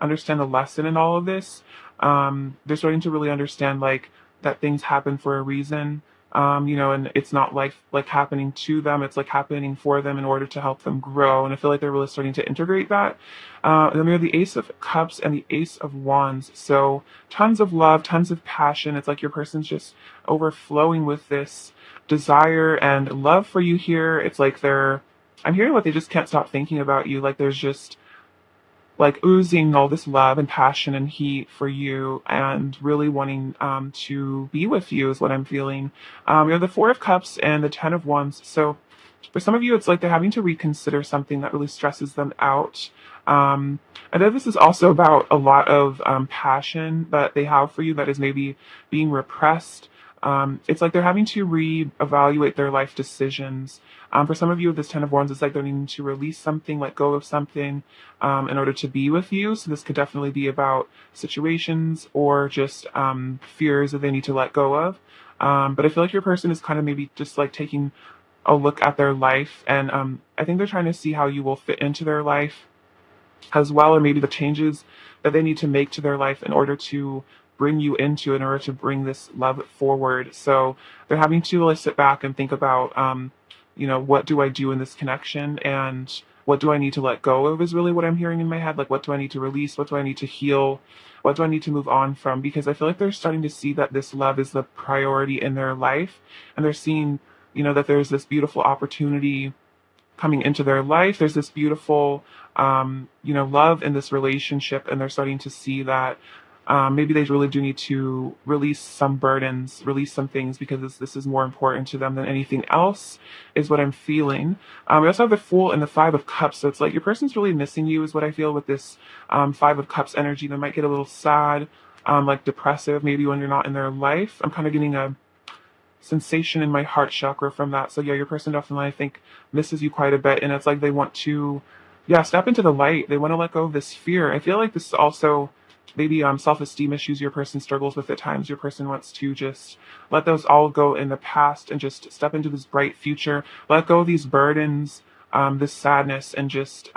understand the lesson in all of this. They're starting to really understand like that things happen for a reason. And it's not like happening to them, it's like happening for them in order to help them grow. And I feel like they're really starting to integrate that. And then we have the Ace of Cups and the Ace of Wands. So tons of love, tons of passion. It's like your person's just overflowing with this desire and love for you here. It's like I'm hearing like they just can't stop thinking about you. Like there's just like oozing all this love and passion and heat for you and really wanting to be with you is what I'm feeling. You have the Four of Cups and the Ten of Wands. So for some of you, it's like they're having to reconsider something that really stresses them out. Um, I know this is also about a lot of passion that they have for you that is maybe being repressed. It's like they're having to reevaluate their life decisions. For some of you, this Ten of Wands is like they're needing to release something, let go of something in order to be with you. So this could definitely be about situations or just fears that they need to let go of. But I feel like your person is kind of maybe just like taking a look at their life, and I think they're trying to see how you will fit into their life as well, or maybe the changes that they need to make to their life in order to bring you into, in order to bring this love forward. So they're having to like sit back and think about, what do I do in this connection, and what do I need to let go of is really what I'm hearing in my head. Like, what do I need to release? What do I need to heal? What do I need to move on from? Because I feel like they're starting to see that this love is the priority in their life, and they're seeing, that there's this beautiful opportunity coming into their life. There's this beautiful, love in this relationship, and they're starting to see that maybe they really do need to release some burdens, release some things, because this is more important to them than anything else, is what I'm feeling. We also have the Fool and the Five of Cups, so it's like your person's really missing you, is what I feel with this Five of Cups energy. They might get a little sad, like depressive, maybe when you're not in their life. I'm kind of getting a sensation in my heart chakra from that. So yeah, your person definitely, I think, misses you quite a bit, and it's like they want to, yeah, step into the light. They want to let go of this fear. I feel like this is also maybe self-esteem issues your person struggles with at times. Your person wants to just let those all go in the past and just step into this bright future. Let go of these burdens, this sadness, and just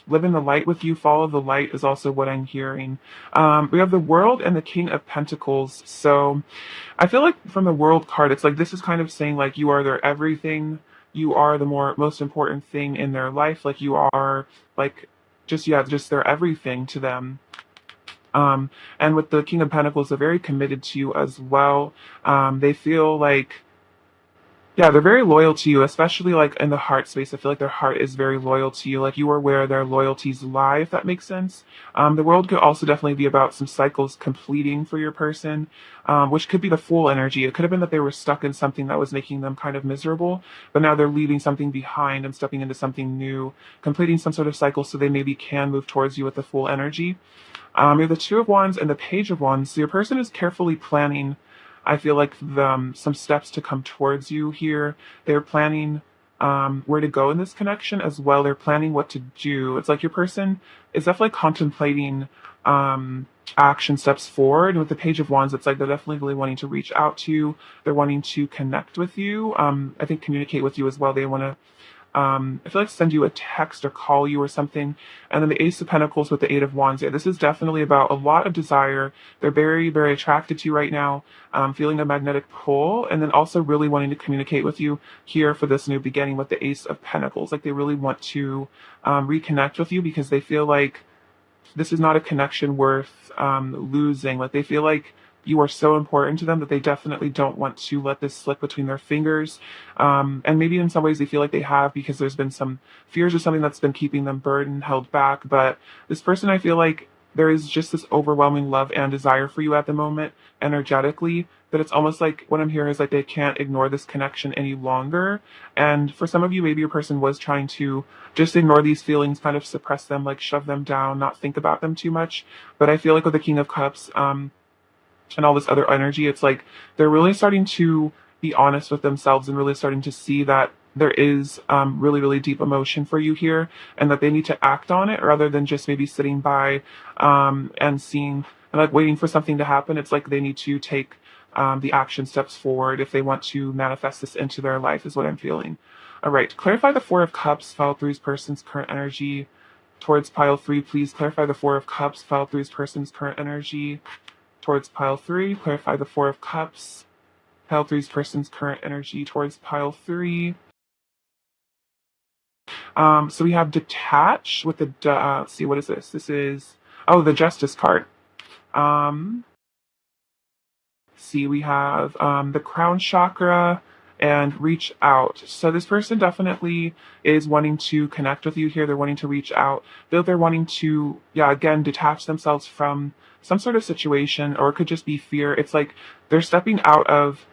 live in the light with you. Follow the light is also what I'm hearing. We have the World and the King of Pentacles. So I feel like from the World card, it's like this is kind of saying like you are their everything. You are the most important thing in their life. Like you are like just, yeah, just their everything to them. And with the King of Pentacles, they're very committed to you as well. They feel like, yeah, they're very loyal to you, especially like in the heart space. I feel like their heart is very loyal to you. Like you are where their loyalties lie, if that makes sense. The World could also definitely be about some cycles completing for your person, which could be the Fool energy. It could have been that they were stuck in something that was making them kind of miserable, but now they're leaving something behind and stepping into something new, completing some sort of cycle so they maybe can move towards you with the Fool energy. You have the Two of Wands and the Page of Wands. So your person is carefully planning, I feel like, some steps to come towards you here. They're planning where to go in this connection as well. They're planning what to do. It's like your person is definitely contemplating action steps forward. And with the Page of Wands, it's like they're definitely really wanting to reach out to you. They're wanting to connect with you. I think communicate with you as well. They want to I feel like send you a text or call you or something. And then the Ace of Pentacles with the Eight of Wands. Yeah, this is definitely about a lot of desire. They're very, very attracted to you right now, feeling a magnetic pull, and then also really wanting to communicate with you here for this new beginning with the Ace of Pentacles. Like they really want to reconnect with you because they feel like this is not a connection worth losing. Like they feel like you are so important to them that they definitely don't want to let this slip between their fingers. And maybe in some ways they feel like they have because there's been some fears or something that's been keeping them burdened, held back. But this person, I feel like there is just this overwhelming love and desire for you at the moment, energetically, that it's almost like what I'm hearing is like they can't ignore this connection any longer. And for some of you, maybe your person was trying to just ignore these feelings, kind of suppress them, like shove them down, not think about them too much. But I feel like with the King of Cups, and all this other energy, it's like they're really starting to be honest with themselves and really starting to see that there is really, really deep emotion for you here, and that they need to act on it rather than just maybe sitting by and seeing and like waiting for something to happen. It's like they need to take the action steps forward if they want to manifest this into their life, is what I'm feeling. All right, clarify the Four of Cups, File Three's person's current energy towards pile three. Please clarify the Four of Cups, File Three's person's current energy towards pile three. Clarify the Four of Cups, pile three's person's current energy towards pile three. So we have detach with the, let's see, what is this? This is, oh, the Justice card. See, we have the crown chakra and reach out. So this person definitely is wanting to connect with you here. They're wanting to reach out. They're wanting to, yeah, again, detach themselves from some sort of situation, or it could just be fear. It's like they're stepping out of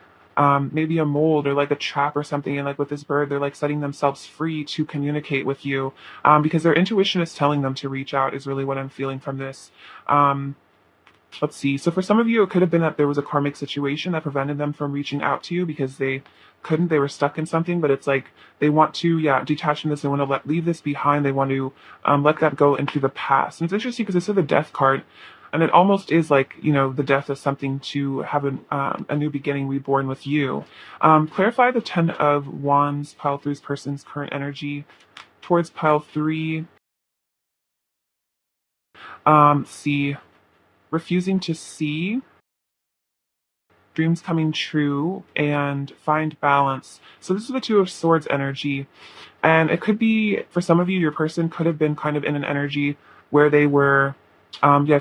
maybe a mold or like a trap or something. And like with this bird, they're like setting themselves free to communicate with you because their intuition is telling them to reach out, is really what I'm feeling from this. Um, Let's see. So for some of you, it could have been that there was a karmic situation that prevented them from reaching out to you because they couldn't, they were stuck in something, but it's like they want to, yeah, detach from this. They want to leave this behind. They want to let that go into the past. And it's interesting because this is the death card. And it almost is like, the death is something to have a new beginning reborn with you. Clarify the 10 of Wands, pile three's person's current energy towards pile three. See, refusing to see dreams coming true and find balance. So this is the Two of Swords energy. And it could be, for some of you, your person could have been kind of in an energy where they were,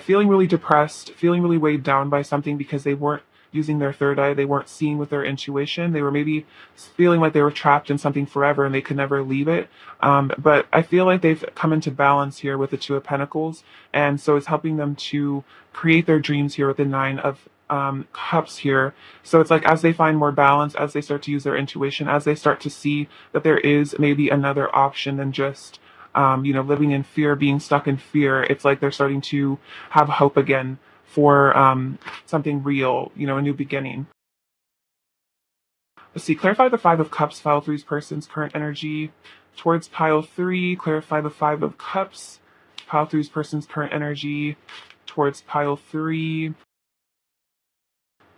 feeling really depressed, feeling really weighed down by something because they weren't using their third eye. They weren't seeing with their intuition. They were maybe feeling like they were trapped in something forever and they could never leave it. But I feel like they've come into balance here with the Two of Pentacles. And so it's helping them to create their dreams here with the Nine of Cups here. So it's like as they find more balance, as they start to use their intuition, as they start to see that there is maybe another option than just living in fear, being stuck in fear. It's like they're starting to have hope again for something real, a new beginning. Let's see, clarify the Five of Cups, pile three's person's current energy towards pile three. Clarify the Five of Cups, pile three's person's current energy towards pile three.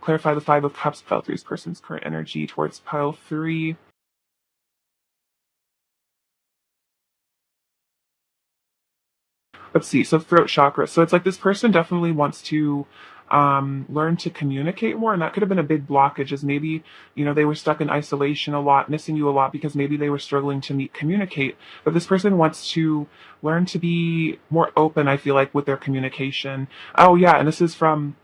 Clarify the Five of Cups, pile three's person's current energy towards pile three. Let's see. So throat chakra. So it's like this person definitely wants to learn to communicate more, and that could have been a big blockage. Is maybe they were stuck in isolation a lot, missing you a lot because maybe they were struggling to communicate. But this person wants to learn to be more open. I feel like with their communication. Oh yeah, and this is from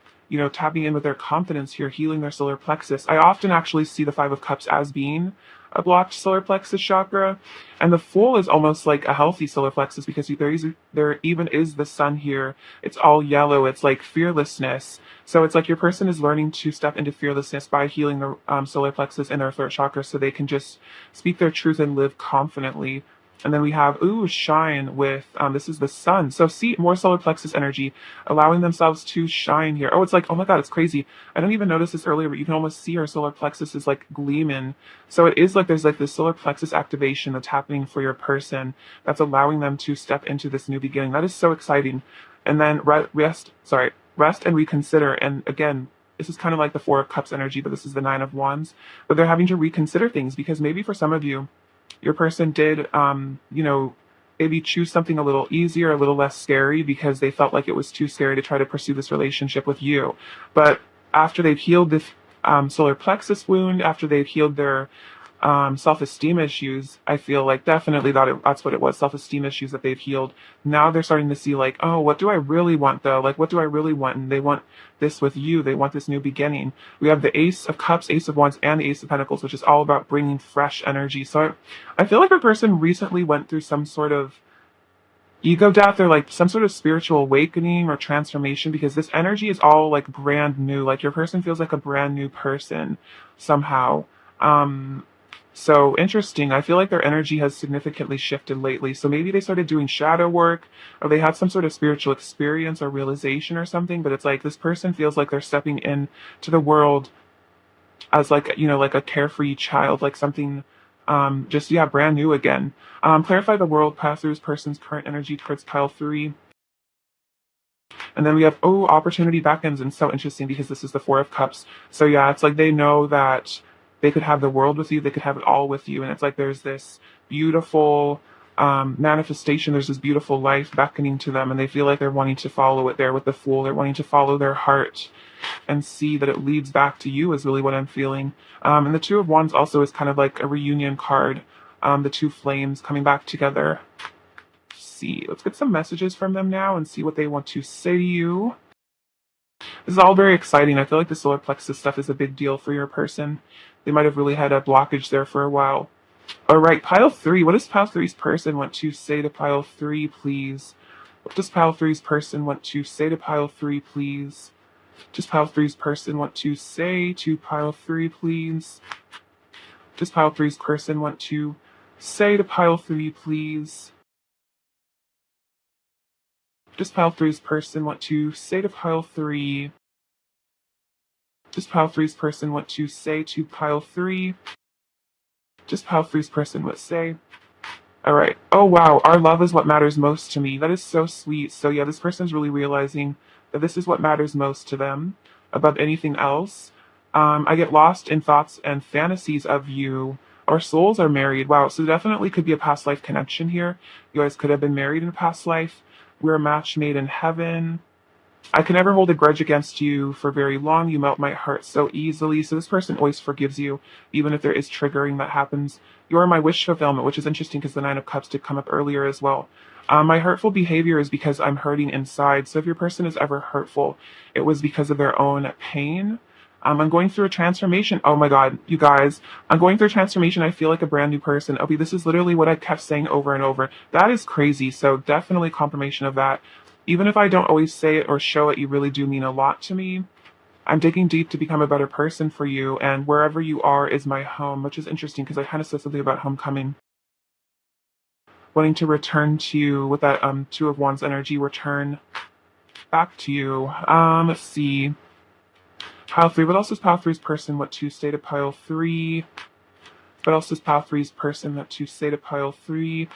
tapping in with their confidence here, healing their solar plexus. I often actually see the Five of Cups as being a blocked solar plexus chakra, and the Fool is almost like a healthy solar plexus because there even is the sun here. It's all yellow. It's like fearlessness. So it's like your person is learning to step into fearlessness by healing the solar plexus and their throat chakra, so they can just speak their truth and live confidently. And then we have, shine with, this is the sun. So see, more solar plexus energy, allowing themselves to shine here. Oh, it's like, oh my God, it's crazy. I didn't even notice this earlier, but you can almost see our solar plexus is like gleaming. So it is like there's like this solar plexus activation that's happening for your person that's allowing them to step into this new beginning. That is so exciting. And then rest and reconsider. And again, this is kind of like the Four of Cups energy, but this is the Nine of Wands. But they're having to reconsider things because maybe for some of you, your person did, maybe choose something a little easier, a little less scary because they felt like it was too scary to try to pursue this relationship with you. But after they've healed this solar plexus wound, after they've healed their self-esteem issues, I feel like definitely that's what it was, self-esteem issues that they've healed. Now they're starting to see like, oh, what do I really want though? Like, what do I really want? And they want this with you. They want this new beginning. We have the Ace of Cups, Ace of Wands, and the Ace of Pentacles, which is all about bringing fresh energy. So I feel like a person recently went through some sort of ego death or like some sort of spiritual awakening or transformation because this energy is all like brand new. Like your person feels like a brand new person somehow. So interesting. I feel like their energy has significantly shifted lately. So maybe they started doing shadow work or they had some sort of spiritual experience or realization or something, but it's like this person feels like they're stepping in to the world as like, like a carefree child, like something just yeah, brand new again. Clarify the world pass through person's current energy towards pile three. And then we have, opportunity backends. And so interesting because this is the Four of Cups. So yeah, it's like they know that they could have the world with you. They could have it all with you. And it's like there's this beautiful manifestation. There's this beautiful life beckoning to them. And they feel like they're wanting to follow it there with the Fool. They're wanting to follow their heart and see that it leads back to you is really what I'm feeling. And the Two of Wands also is kind of like a reunion card. The two flames coming back together. See, let's get some messages from them now and see what they want to say to you. This is all very exciting. I feel like the solar plexus stuff is a big deal for your person. They might have really had a blockage there for a while. All right, pile three. What does pile three's person want to say to pile three, please? What does pile three's person want to say to pile three, please? Does pile three's person want to say to pile three, please? Does pile three's person want to say to pile three, please? Does pile three's person want to say to pile three? Does pile three's person want to say to pile three? Does pile three's person what say? All right. Oh, wow. Our love is what matters most to me. That is so sweet. So, yeah, this person's really realizing that this is what matters most to them above anything else. I get lost in thoughts and fantasies of you. Our souls are married. Wow. So, definitely could be a past life connection here. You guys could have been married in a past life. We're a match made in heaven. I can never hold a grudge against you for very long. You melt my heart so easily. So this person always forgives you, even if there is triggering that happens. You are my wish fulfillment, which is interesting because the Nine of Cups did come up earlier as well. My hurtful behavior is because I'm hurting inside. So if your person is ever hurtful, it was because of their own pain. I'm going through a transformation. Oh my God, you guys, I'm going through a transformation. I feel like a brand new person. Okay, this is literally what I kept saying over and over. That is crazy. So definitely confirmation of that. Even if I don't always say it or show it, you really do mean a lot to me. I'm digging deep to become a better person for you, and wherever you are is my home, which is interesting because I kind of said something about homecoming. Wanting to return to you with that Two of Wands energy, return back to you. Let's see. Pile three. What else does pile three's person want to say to pile three? What else does pile three's person want to say to pile three?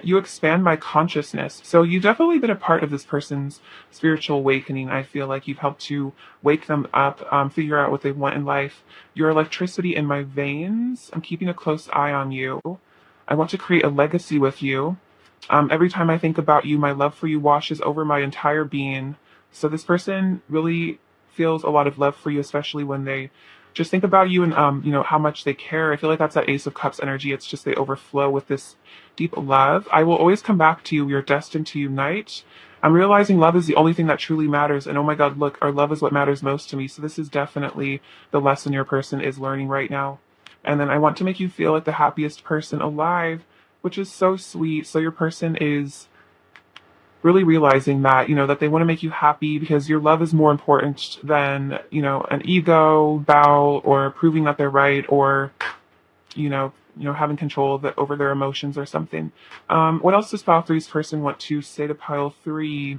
You expand my consciousness. So you've definitely been a part of this person's spiritual awakening. I feel like you've helped to wake them up, figure out what they want in life. Your electricity in my veins. I'm keeping a close eye on you. I want to create a legacy with you. Every time I think about you, my love for you washes over my entire being. So this person really feels a lot of love for you, especially when they just think about you and how much they care. I feel like that's that Ace of Cups energy. It's just they overflow with this deep love. I will always come back to you. We are destined to unite. I'm realizing love is the only thing that truly matters. And oh my God, look, our love is what matters most to me. So this is definitely the lesson your person is learning right now. And then I want to make you feel like the happiest person alive, which is so sweet. So your person is really realizing that, that they want to make you happy because your love is more important than, an ego bow or proving that they're right or, having control over their emotions or something. What else does pile three's person want to say to pile three?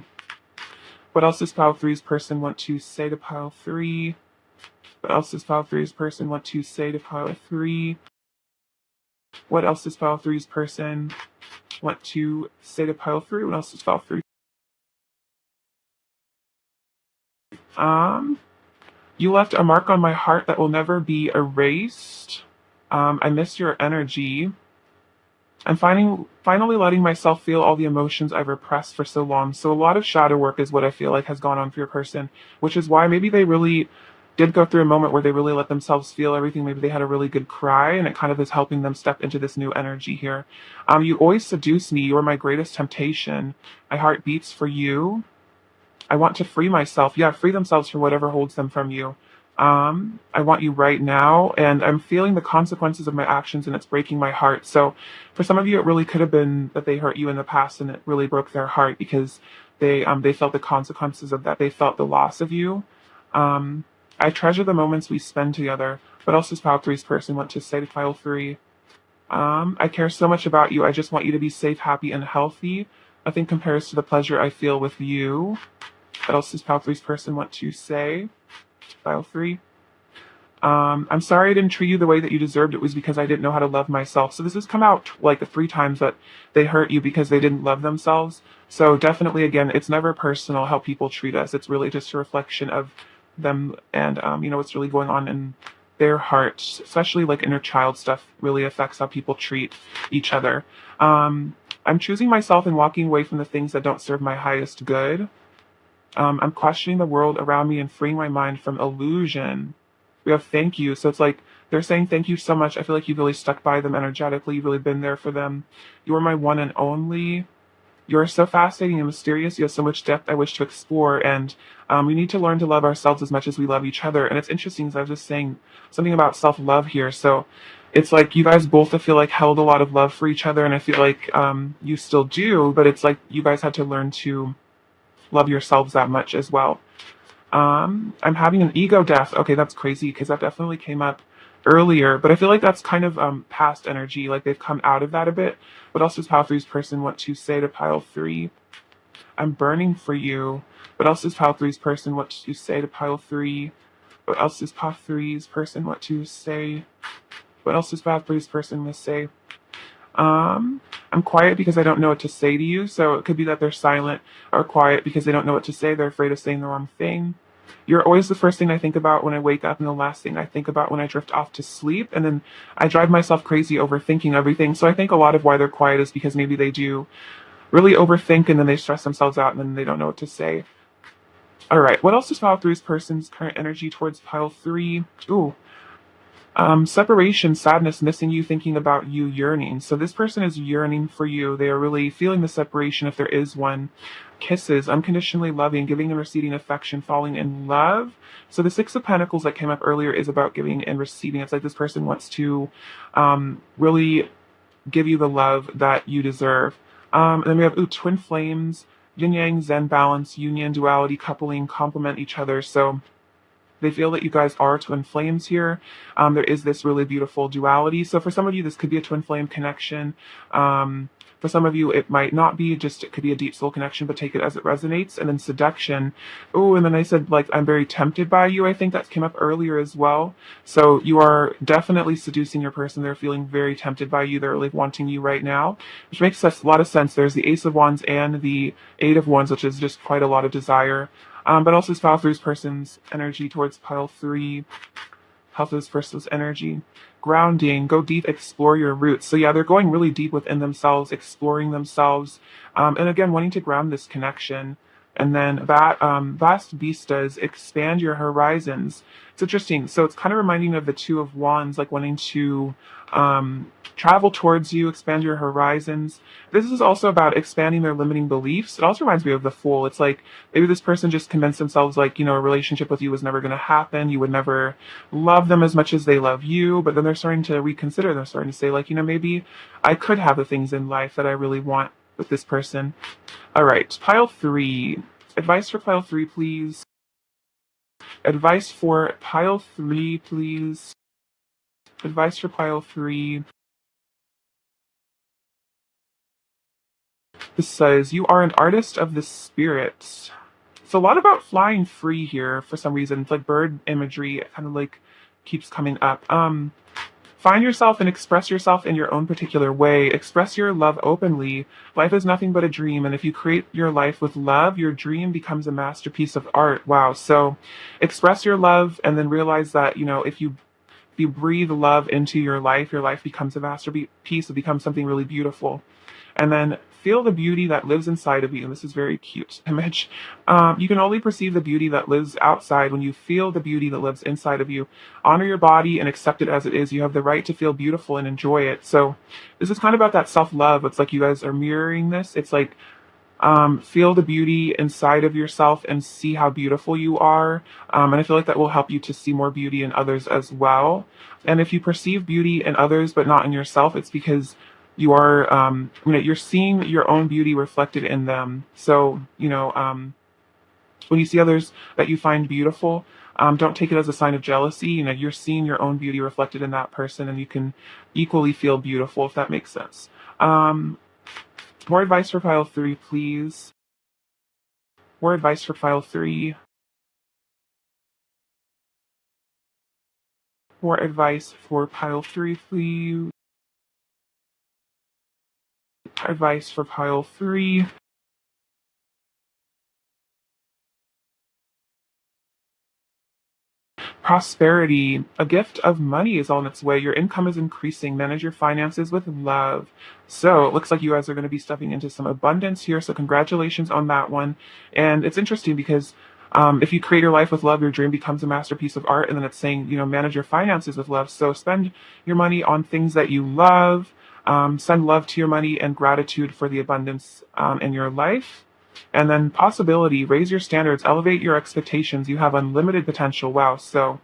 What else does pile three's person want to say to pile three? What else does pile three's person want to say to pile three? What else does pile three's person want to say to pile three? What else does pile three? Um, you left a mark on my heart that will never be erased. I miss your energy. I'm finally letting myself feel all the emotions I've repressed for so long. So a lot of shadow work is what I feel like has gone on for your person, which is why maybe they really did go through a moment where they really let themselves feel everything. Maybe they had a really good cry, and it kind of is helping them step into this new energy here. You always seduce me. You're my greatest temptation. My heart beats for you. I want to free myself. Yeah, free themselves from whatever holds them from you. I want you right now, and I'm feeling the consequences of my actions, and it's breaking my heart. So, for some of you, it really could have been that they hurt you in the past, and it really broke their heart because they felt the consequences of that. They felt the loss of you. I treasure the moments we spend together. What else does pile three's person want to say to pile three? I care so much about you. I just want you to be safe, happy, and healthy. Nothing compares to the pleasure I feel with you. What else does pile three's person want to say? Pile three. I'm sorry I didn't treat you the way that you deserved. It was because I didn't know how to love myself. So this has come out like the 3 times that they hurt you because they didn't love themselves. So definitely, again, it's never personal how people treat us. It's really just a reflection of them and, what's really going on in their heart, especially like inner child stuff really affects how people treat each other. I'm choosing myself and walking away from the things that don't serve my highest good. I'm questioning the world around me and freeing my mind from illusion. We have thank you. So it's like they're saying thank you so much. I feel like you've really stuck by them energetically. You've really been there for them. You are my one and only. You're so fascinating and mysterious. You have so much depth I wish to explore, and we need to learn to love ourselves as much as we love each other. And it's interesting because I was just saying something about self-love here. So it's like you guys both, I feel like, held a lot of love for each other, and I feel like you still do, but it's like you guys had to learn to love yourselves that much as well. I'm having an ego death. Okay, that's crazy because that definitely came up earlier, but I feel like that's kind of past energy. Like they've come out of that a bit. What else does pile three's person want to say to pile three? I'm burning for you. What else does pile three's person want to say to pile three? What else does pile three's person want to say? What else does pile three's person want to say? I'm quiet because I don't know what to say to you. So it could be that they're silent or quiet because they don't know what to say. They're afraid of saying the wrong thing. You're always the first thing I think about when I wake up and the last thing I think about when I drift off to sleep. And then I drive myself crazy overthinking everything. So I think a lot of why they're quiet is because maybe they do really overthink and then they stress themselves out and then they don't know what to say. All right. What else does pile three's person's current energy towards pile three? Ooh, separation, sadness, missing you, thinking about you, yearning. So this person is yearning for you. They are really feeling the separation if there is one. Kisses, unconditionally loving, giving and receiving affection, falling in love. So the Six of Pentacles that came up earlier is about giving and receiving. It's like this person wants to really give you the love that you deserve. And then we have twin flames, yin yang, zen balance, union, duality, coupling, complement each other. So they feel that you guys are twin flames here. There is this really beautiful duality. So for some of you, this could be a twin flame connection. For some of you, it might not be, just it could be a deep soul connection, but take it as it resonates. And then seduction. Oh, and then I said, like, I'm very tempted by you. I think that came up earlier as well. So you are definitely seducing your person. They're feeling very tempted by you. They're really wanting you right now, which makes a lot of sense. There's the Ace of Wands and the Eight of Wands, which is just quite a lot of desire. But also pile three's person's energy towards pile three. Pile three's person's energy. Grounding, go deep, explore your roots. So yeah, they're going really deep within themselves, exploring themselves. And again, wanting to ground this connection. And then that vast vistas, expand your horizons. It's interesting. So it's kind of reminding me of the Two of Wands, like wanting to travel towards you, expand your horizons. This is also about expanding their limiting beliefs. It also reminds me of the Fool. It's like maybe this person just convinced themselves like, a relationship with you was never going to happen. You would never love them as much as they love you. But then they're starting to reconsider. They're starting to say like, maybe I could have the things in life that I really want with this person. All right, pile three. Advice for pile three, please. Advice for pile three, please. Advice for pile three. This says, you are an artist of the spirit. It's a lot about flying free here for some reason. It's like bird imagery. It kind of like keeps coming up. Find yourself and express yourself in your own particular way. Express your love openly. Life is nothing but a dream, and if you create your life with love, your dream becomes a masterpiece of art. Wow. So express your love and then realize that, if you breathe love into your life becomes a masterpiece. It becomes something really beautiful. And then feel the beauty that lives inside of you. And this is very cute image. You can only perceive the beauty that lives outside when you feel the beauty that lives inside of you. Honor your body and accept it as it is. You have the right to feel beautiful and enjoy it. So this is kind of about that self-love. It's like you guys are mirroring this. It's like feel the beauty inside of yourself and see how beautiful you are. And I feel like that will help you to see more beauty in others as well. And if you perceive beauty in others but not in yourself, it's because you are, you're seeing your own beauty reflected in them. So, when you see others that you find beautiful, don't take it as a sign of jealousy. You're seeing your own beauty reflected in that person, and you can equally feel beautiful, if that makes sense. More advice for pile three, please. More advice for pile three. More advice for pile three, please. Advice for pile three. Prosperity. A gift of money is on its way. Your income is increasing. Manage your finances with love. So it looks like you guys are going to be stepping into some abundance here. So congratulations on that one. And it's interesting because if you create your life with love, your dream becomes a masterpiece of art. And then it's saying, manage your finances with love. So spend your money on things that you love. Send love to your money and gratitude for the abundance in your life. And then possibility, raise your standards, elevate your expectations. You have unlimited potential. Wow. So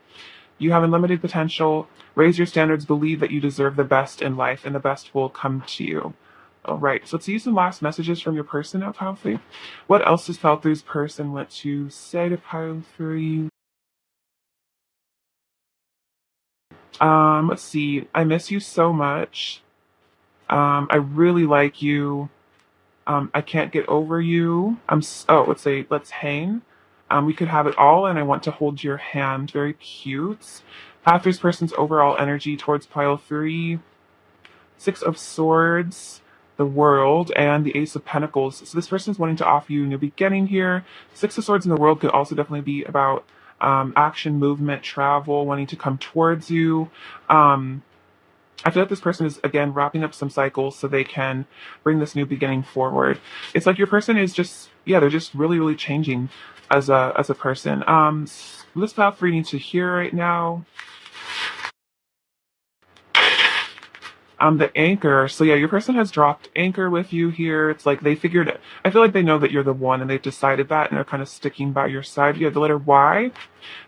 you have unlimited potential. Raise your standards, believe that you deserve the best in life, and the best will come to you. All right, so let's use some last messages from your person now, Pile 3. What else does Pile 3's person want to say to Pile 3? Let's see. I miss you so much. I really like you. I can't get over you. Let's hang. We could have it all, and I want to hold your hand. Very cute. Half this person's overall energy towards Pile 3. Six of Swords, the World, and the Ace of Pentacles. So this person is wanting to offer you a new beginning here. Six of Swords in the World could also definitely be about action, movement, travel, wanting to come towards you. I feel like this person is, again, wrapping up some cycles so they can bring this new beginning forward. It's like your person is just, yeah, they're just really, really changing as a person. This path for you need to hear right now. The anchor. So yeah, your person has dropped anchor with you here. It's like they figured it. I feel like they know that you're the one and they've decided that and they're kind of sticking by your side. You have the letter Y.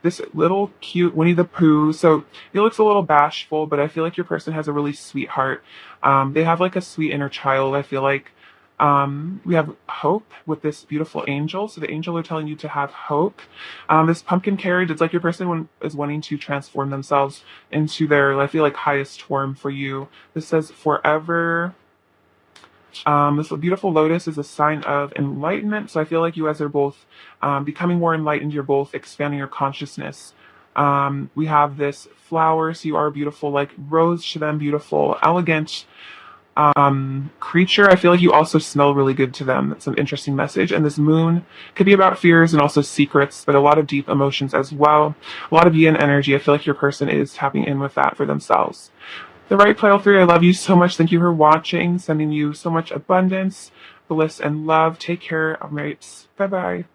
This little cute Winnie the Pooh. So he looks a little bashful, but I feel like your person has a really sweet heart. They have like a sweet inner child. I feel like we have hope with this beautiful angel. So the angel are telling you to have hope. This pumpkin carriage, it's like your person is wanting to transform themselves into their, I feel like, highest form for you. This says forever. This beautiful lotus is a sign of enlightenment. So I feel like you guys are both becoming more enlightened. You're both expanding your consciousness. We have this flower. So you are beautiful, like rose to them, beautiful, elegant creature. I feel like you also smell really good to them. That's an interesting message. And this moon could be about fears and also secrets, but a lot of deep emotions as well. A lot of yin energy. I feel like your person is tapping in with that for themselves. The right Pile 3, I love you so much. Thank you for watching. Sending you so much abundance, bliss, and love. Take care. All right. Bye-bye.